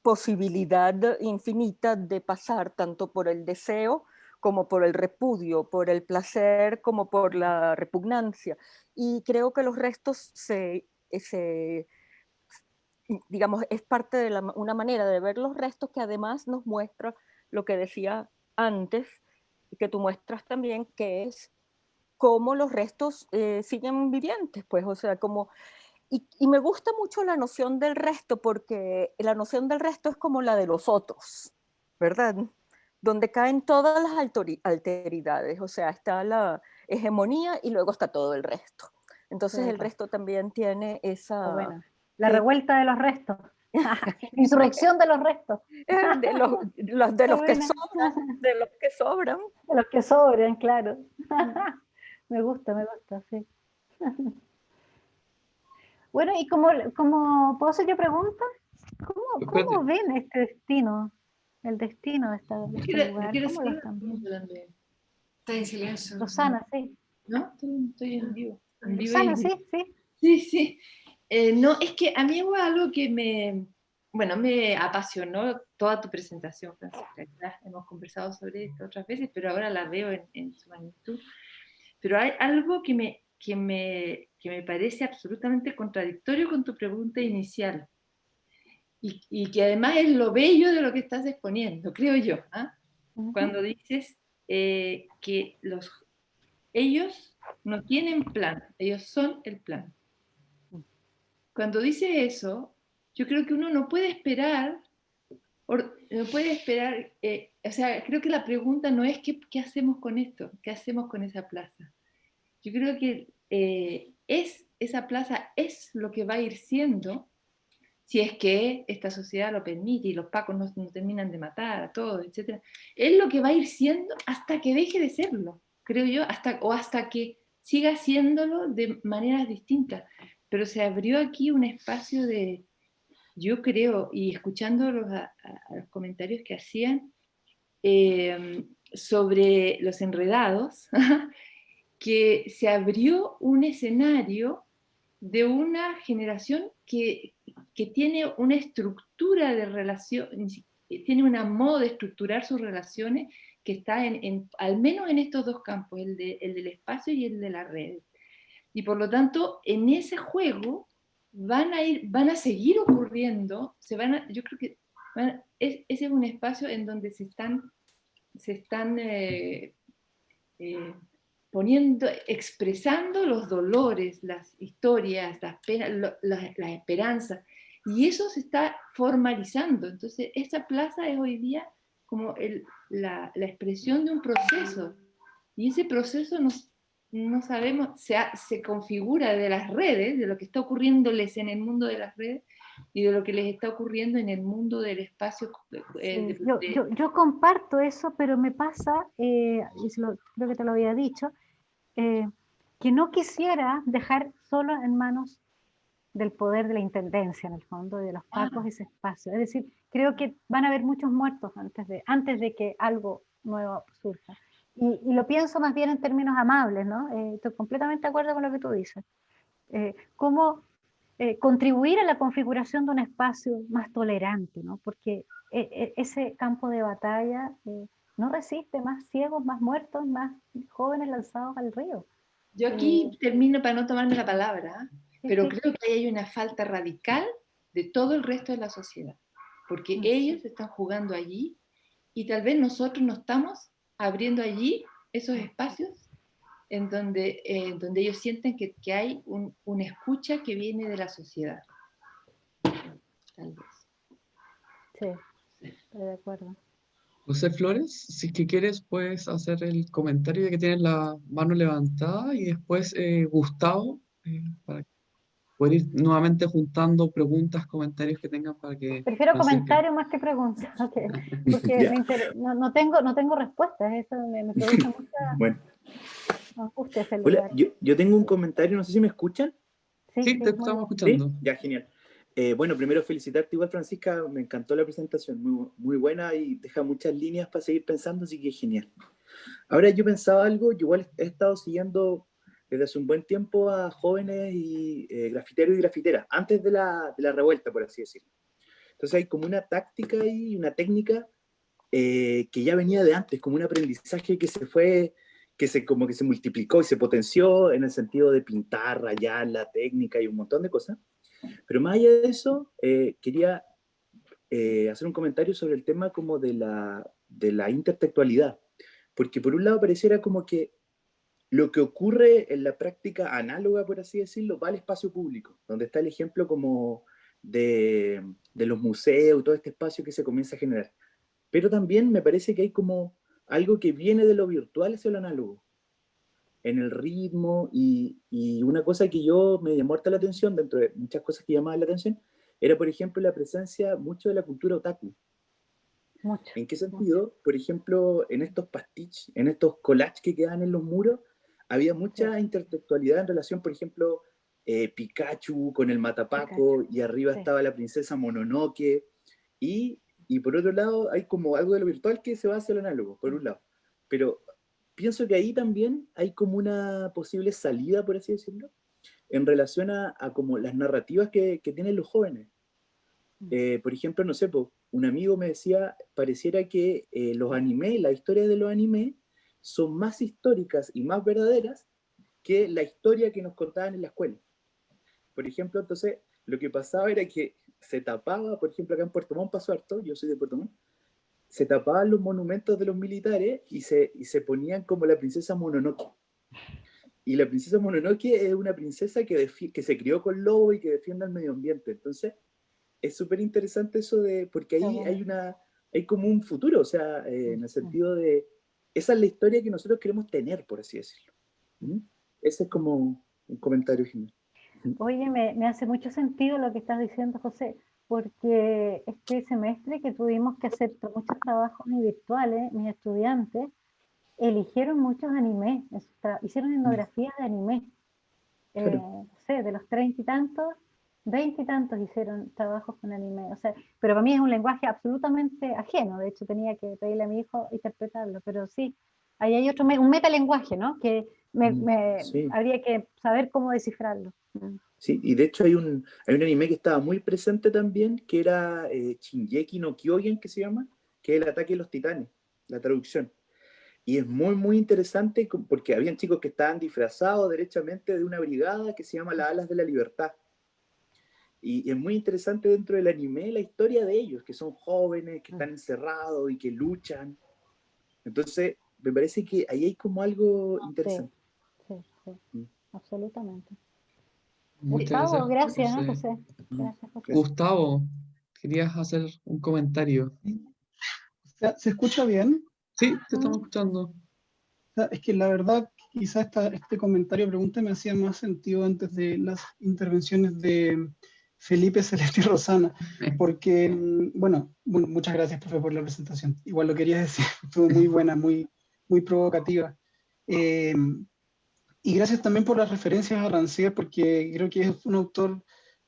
posibilidad infinita de pasar tanto por el deseo como por el repudio, por el placer como por la repugnancia. Y creo que los restos digamos, es parte de una manera de ver los restos que además nos muestra lo que decía antes, que tú muestras también, que es cómo los restos siguen vivientes, pues, o sea, como... Y me gusta mucho la noción del resto, porque la noción del resto es como la de los otros, ¿verdad? Donde caen todas las alteridades, o sea, está la hegemonía y luego está todo el resto. Entonces Sí, el resto también tiene esa... bueno, la sí, revuelta de los restos. Insurrección de los restos. de los que sobran, de los que sobran. De los que sobran, claro. Me gusta, sí. Bueno, y como ¿puedo hacer yo pregunta? Espérate, ¿Cómo ven este destino? El destino de Yo este quiero, lugar. yo quiero ¿Cómo lo seguir están viendo? también. Está en silencio. Rosana, sí. ¿No? Estoy en vivo. En vivo Rosana, y... sí, sí. Sí, sí. No, es que a mí hubo algo que me apasionó toda tu presentación, Francisca. Ya hemos conversado sobre esto otras veces, pero ahora la veo en su magnitud. Pero hay algo que me parece absolutamente contradictorio con tu pregunta inicial y que además es lo bello de lo que estás exponiendo, creo yo. ¿Ah? Cuando dices que ellos no tienen plan, ellos son el plan. Cuando dice eso, yo creo que uno no puede esperar, o sea, creo que la pregunta no es ¿qué hacemos con esto? ¿Qué hacemos con esa plaza? Yo creo que esa plaza es lo que va a ir siendo si es que esta sociedad lo permite y los pacos no terminan de matar a todos, etc. Es lo que va a ir siendo hasta que deje de serlo, creo yo, hasta que siga siéndolo de maneras distintas. Pero se abrió aquí un espacio de, yo creo, y escuchando a los comentarios que hacían sobre los enredados, que se abrió un escenario de una generación que tiene una estructura de relación, tiene un modo de estructurar sus relaciones que está al menos en estos dos campos, el del espacio y el de la red. Y por lo tanto, en ese juego van a seguir ocurriendo, yo creo que ese es un espacio en donde se están expresando los dolores, las historias, las penas, las esperanzas, y eso se está formalizando. Entonces, esta plaza es hoy día como la expresión de un proceso, y ese proceso no sabemos, se configura de las redes, de lo que está ocurriéndoles en el mundo de las redes, y de lo que les está ocurriendo en el mundo del espacio. Sí, yo comparto eso, pero me pasa, y creo que te lo había dicho, que no quisiera dejar solo en manos del poder de la intendencia, en el fondo, de los pacos, ese espacio. Es decir, creo que van a haber muchos muertos antes de que algo nuevo surja. Y lo pienso más bien en términos amables, ¿no? Estoy completamente de acuerdo con lo que tú dices. ¿Cómo contribuir a la configuración de un espacio más tolerante, ¿no? Porque ese campo de batalla no resiste más ciegos, más muertos, más jóvenes lanzados al río. Yo aquí termino para no tomarme la palabra, Sí, pero sí. creo que hay una falta radical de todo el resto de la sociedad. porque ellos están jugando allí y tal vez nosotros no estamos abriendo allí esos espacios en donde ellos sienten que hay una escucha que viene de la sociedad. Tal vez. Sí, estoy de acuerdo. José Flores, si es que quieres, puedes hacer el comentario ya que tienes la mano levantada, y después Gustavo, para poder ir nuevamente juntando preguntas, comentarios que tengan para que Prefiero Francisca... comentarios más que preguntas, porque Ya. no tengo respuestas, eso me produce mucha Bueno, angustia ese hola, lugar. yo tengo un comentario, no sé si me escuchan. Sí, Sí, sí, te muy estamos bien. ¿Sí? escuchando. Ya, genial. Bueno, primero felicitarte igual, Francisca, me encantó la presentación, muy buena y deja muchas líneas para seguir pensando, así que genial. Ahora yo pensaba algo, yo igual he estado siguiendo desde hace un buen tiempo a jóvenes y grafiteros y grafiteras, antes de la revuelta, por así decirlo. Entonces hay como una táctica y una técnica que ya venía de antes, como un aprendizaje que se fue, como que se multiplicó y se potenció en el sentido de pintar, rayar, la técnica y un montón de cosas. Pero más allá de eso, quería hacer un comentario sobre el tema como de la intertextualidad, porque por un lado pareciera como que lo que ocurre en la práctica análoga, por así decirlo, va al espacio público, donde está el ejemplo como de los museos, todo este espacio que se comienza a generar. Pero también me parece que hay como algo que viene de lo virtual hacia lo análogo, en el ritmo, y una cosa que yo me llamó harta la atención, dentro de muchas cosas que llamaban la atención, era por ejemplo la presencia mucho de la cultura otaku. Mucho. ¿En qué sentido? Por ejemplo, en estos pastiches, en estos collages que quedan en los muros, había mucha intertextualidad en relación, por ejemplo, Pikachu con el matapaco, y arriba estaba la princesa Mononoke, y por otro lado hay como algo de lo virtual que se va hacia lo análogo, por un lado. Pero pienso que ahí también hay como una posible salida, por así decirlo, en relación a como las narrativas que tienen los jóvenes. Por ejemplo, no sé, un amigo me decía, pareciera que los animes, la historia de los animes, son más históricas y más verdaderas que la historia que nos contaban en la escuela. Por ejemplo, entonces, lo que pasaba era que se tapaba, por ejemplo, acá en Puerto Montt pasó harto, yo soy de Puerto Montt, se tapaban los monumentos de los militares y se ponían como la princesa Mononoke. Y la princesa Mononoke es una princesa que se crió con lobo y que defiende al medio ambiente. Entonces, es súper interesante eso porque ahí hay como un futuro, o sea, en el sentido de, esa es la historia que nosotros queremos tener, por así decirlo. Ese es como un comentario general. Oye, me hace mucho sentido lo que estás diciendo, José, porque este semestre que tuvimos que hacer muchos trabajos virtuales, mis estudiantes eligieron muchos animes, hicieron etnografías de anime. No sé, de los 30 y tantos, 20 y tantos hicieron trabajos con anime. O sea, pero para mí es un lenguaje absolutamente ajeno. De hecho, tenía que pedirle a mi hijo interpretarlo. Pero sí, ahí hay otro, un metalenguaje, ¿no? Que Sí. habría que saber cómo descifrarlo. Sí, y de hecho hay un anime que estaba muy presente también, que era Shingeki no Kyojin, que se llama, que es el ataque de los titanes, la traducción. Y es muy interesante porque habían chicos que estaban disfrazados derechamente de una brigada que se llama las Alas de la Libertad. Y es muy interesante dentro del anime la historia de ellos, que son jóvenes, que están encerrados y que luchan. Entonces, me parece que ahí hay como algo interesante. Sí, absolutamente. Muchas Gustavo, gracias, gracias, José. José. Gracias, José. Gustavo, querías hacer un comentario. ¿Se escucha bien? Sí, te estamos escuchando. Es que la verdad, quizás este comentario, pregunta, me hacía más sentido antes de las intervenciones de Felipe, Celeste y Rosana, porque, bueno, muchas gracias, profe, por la presentación. Igual lo quería decir, estuvo muy buena, muy provocativa. Y gracias también por las referencias a Rancière, porque creo que es un autor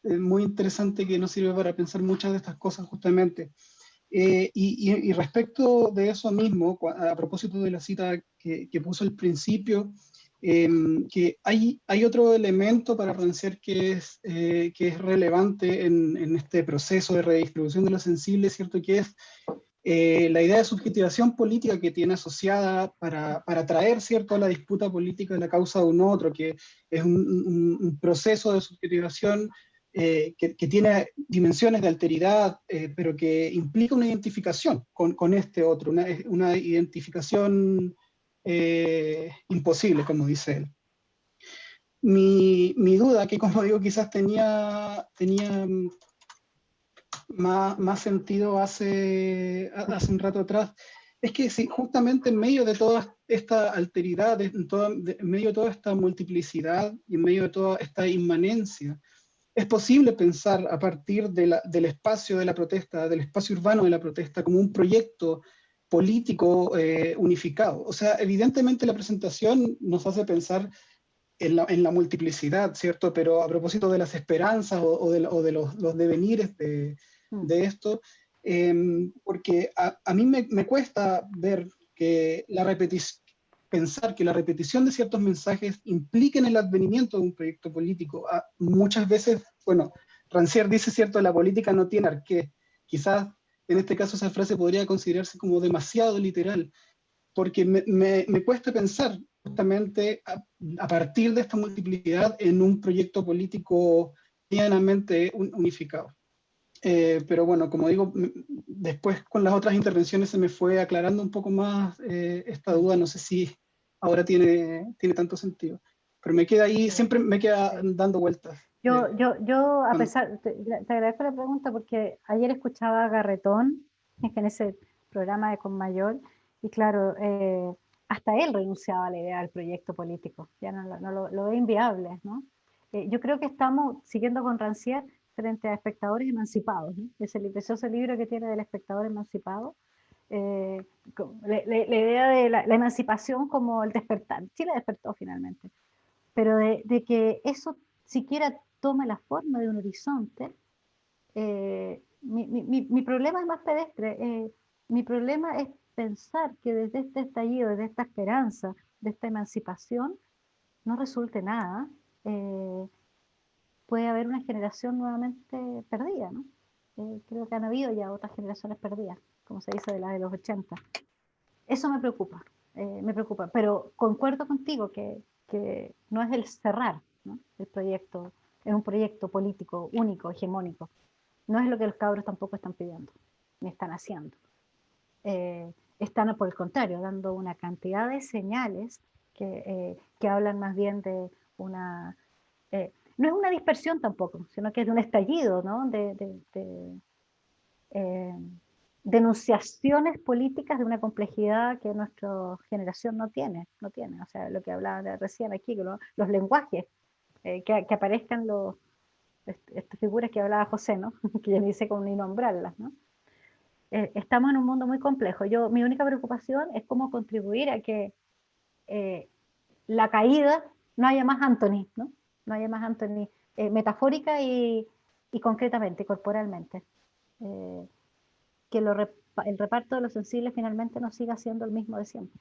muy interesante que nos sirve para pensar muchas de estas cosas justamente. Y respecto de eso mismo, a propósito de la cita que puso al principio, que hay otro elemento para Rancière que es relevante en este proceso de redistribución de lo sensible, ¿cierto? Que es la idea de subjetivación política que tiene asociada para traer, ¿cierto?, a la disputa política de la causa de un otro, que es un proceso de subjetivación que tiene dimensiones de alteridad, pero que implica una identificación con este otro, una identificación imposible, como dice él. Mi duda, que como digo, quizás tenía más sentido hace un rato atrás, es que si justamente en medio de toda esta alteridad, en medio de toda esta multiplicidad y en medio de toda esta inmanencia, es posible pensar a partir del espacio de la protesta, del espacio urbano de la protesta, como un proyecto político unificado. O sea, evidentemente la presentación nos hace pensar en la multiplicidad, ¿cierto? Pero a propósito de las esperanzas o de los devenires de esto, porque a mí me cuesta ver que pensar que la repetición de ciertos mensajes impliquen el advenimiento de un proyecto político. Muchas veces, bueno, Rancière dice, cierto, la política no tiene arqué. Quizás en este caso esa frase podría considerarse como demasiado literal, porque me cuesta pensar justamente a partir de esta multiplicidad en un proyecto político plenamente unificado. Pero bueno, como digo, después con las otras intervenciones se me fue aclarando un poco más esta duda, no sé si ahora tiene tanto sentido, pero me queda ahí, siempre me queda dando vueltas. Yo a pesar, te agradezco la pregunta porque ayer escuchaba a Garretón en ese programa de Conmayor, y claro, hasta él renunciaba a la idea del proyecto político, ya no lo ve inviable, ¿no? Yo creo que estamos siguiendo con Rancière frente a espectadores emancipados, ¿no? Ese precioso libro que tiene del espectador emancipado, la idea de la emancipación como el despertar. Chile despertó finalmente, pero de que eso siquiera tome la forma de un horizonte. Mi problema es más pedestre. Mi problema es pensar que desde este estallido, desde esta esperanza, de esta emancipación, no resulte nada. Puede haber una generación nuevamente perdida, ¿no? Creo que han habido ya otras generaciones perdidas, como se dice de la de los 80. Eso me preocupa, pero concuerdo contigo que no es el cerrar, ¿no? El proyecto, es un proyecto político único, hegemónico. No es lo que los cabros tampoco están pidiendo, ni están haciendo. Están, por el contrario, dando una cantidad de señales que hablan más bien de una... no es una dispersión tampoco, sino que es de un estallido, ¿no? Denunciaciones políticas de una complejidad que nuestra generación no tiene. O sea, lo que hablaba de recién aquí, que los lenguajes, que aparezcan estas figuras que hablaba José, ¿no? Que yo dice con ni nombrarlas, ¿no? Estamos en un mundo muy complejo. Mi única preocupación es cómo contribuir a que la caída no haya más Anthony, ¿no? No haya más Anthony metafórica y concretamente, corporalmente. Que el reparto de los sensibles finalmente no siga siendo el mismo de siempre.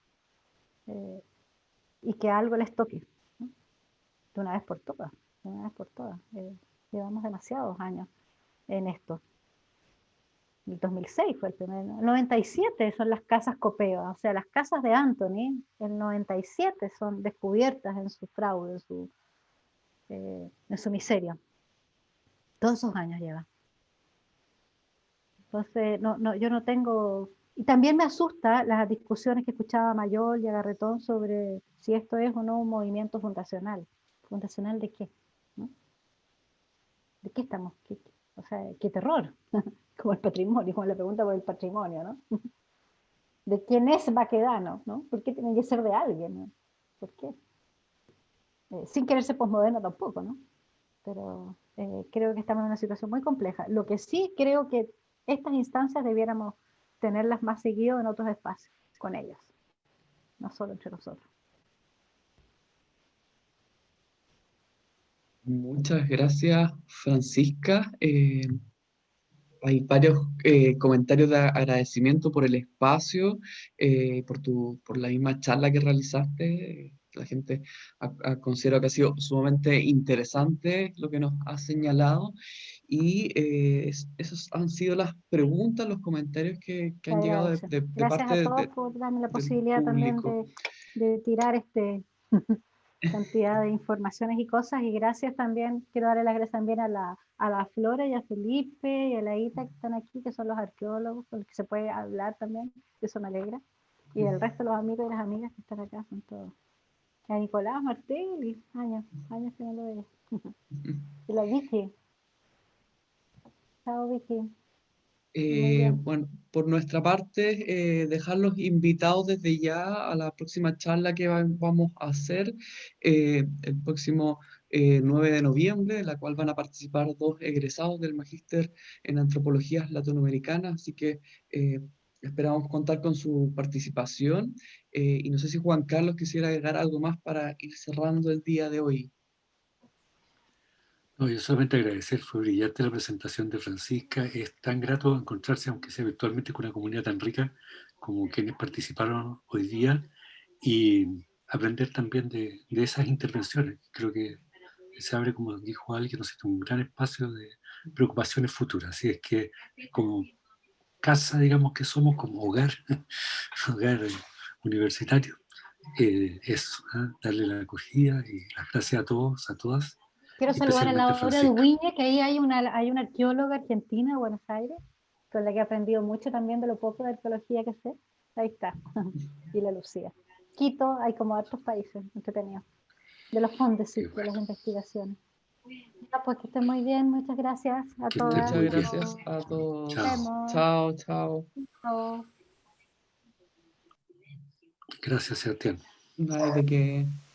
Y que algo les toque, ¿no? De una vez por todas. De una vez por todas. Llevamos demasiados años en esto. El 2006 fue el primero. El 97 son las casas Copeo, o sea, las casas de Anthony, el 97 son descubiertas en su fraude, en su miseria. Todos esos años lleva. Entonces, yo no tengo... Y también me asusta las discusiones que escuchaba a Mayol y a Garretón sobre si esto es o no un movimiento fundacional. ¿Fundacional de qué? ¿No? ¿De qué estamos? O sea, qué terror. Como el patrimonio, como la pregunta por el patrimonio, ¿no? ¿De quién es Baquedano? ¿No? ¿Por qué tiene que ser de alguien? ¿No? ¿Por qué? Sin querer ser posmoderno tampoco, ¿no? Pero creo que estamos en una situación muy compleja. Lo que sí creo que estas instancias debiéramos tenerlas más seguido en otros espacios, con ellos, no solo entre nosotros. Muchas gracias, Francisca. Hay varios comentarios de agradecimiento por el espacio, por la misma charla que realizaste. La gente considera que ha sido sumamente interesante lo que nos has señalado. Y esas han sido las preguntas, los comentarios que han llegado de Gracias parte a todos por darme la del posibilidad también público. de tirar cantidad de informaciones y cosas, y gracias también, quiero darle las gracias también a la Flora y a Felipe y a la Ita que están aquí, que son los arqueólogos con los que se puede hablar también, eso me alegra, y el resto de los amigos y las amigas que están acá, son todos. A Nicolás Martelli, años que no lo veo. Y la Vicky. Chao, Vicky. Bueno, por nuestra parte, dejarlos invitados desde ya a la próxima charla que vamos a hacer el próximo 9 de noviembre, en la cual van a participar 2 egresados del Magíster en Antropologías Latinoamericanas, así que esperamos contar con su participación. Y no sé si Juan Carlos quisiera agregar algo más para ir cerrando el día de hoy. No, yo solamente agradecer, fue brillante la presentación de Francisca, es tan grato encontrarse, aunque sea virtualmente, con una comunidad tan rica como quienes participaron hoy día y aprender también de esas intervenciones. Creo que se abre, como dijo alguien, no sé, un gran espacio de preocupaciones futuras, así es que como casa, digamos que somos, como hogar, hogar universitario, eso, darle la acogida y las gracias a todos, a todas. Quiero saludar a Especialmente a Laura Francisca. Dueña, que ahí hay una arqueóloga argentina de Buenos Aires, con la que he aprendido mucho también de lo poco de arqueología que sé. Ahí está. Y la Lucía. Quito, hay como otros países entretenidos. De los fondos, sí, de las investigaciones. Ya, pues que estén muy bien, muchas gracias a Que todos. estén Muchas muy bien. gracias a todos. Chao. Nos vemos. Chao, chao. Chao. Gracias, Sebastián. No hay de qué.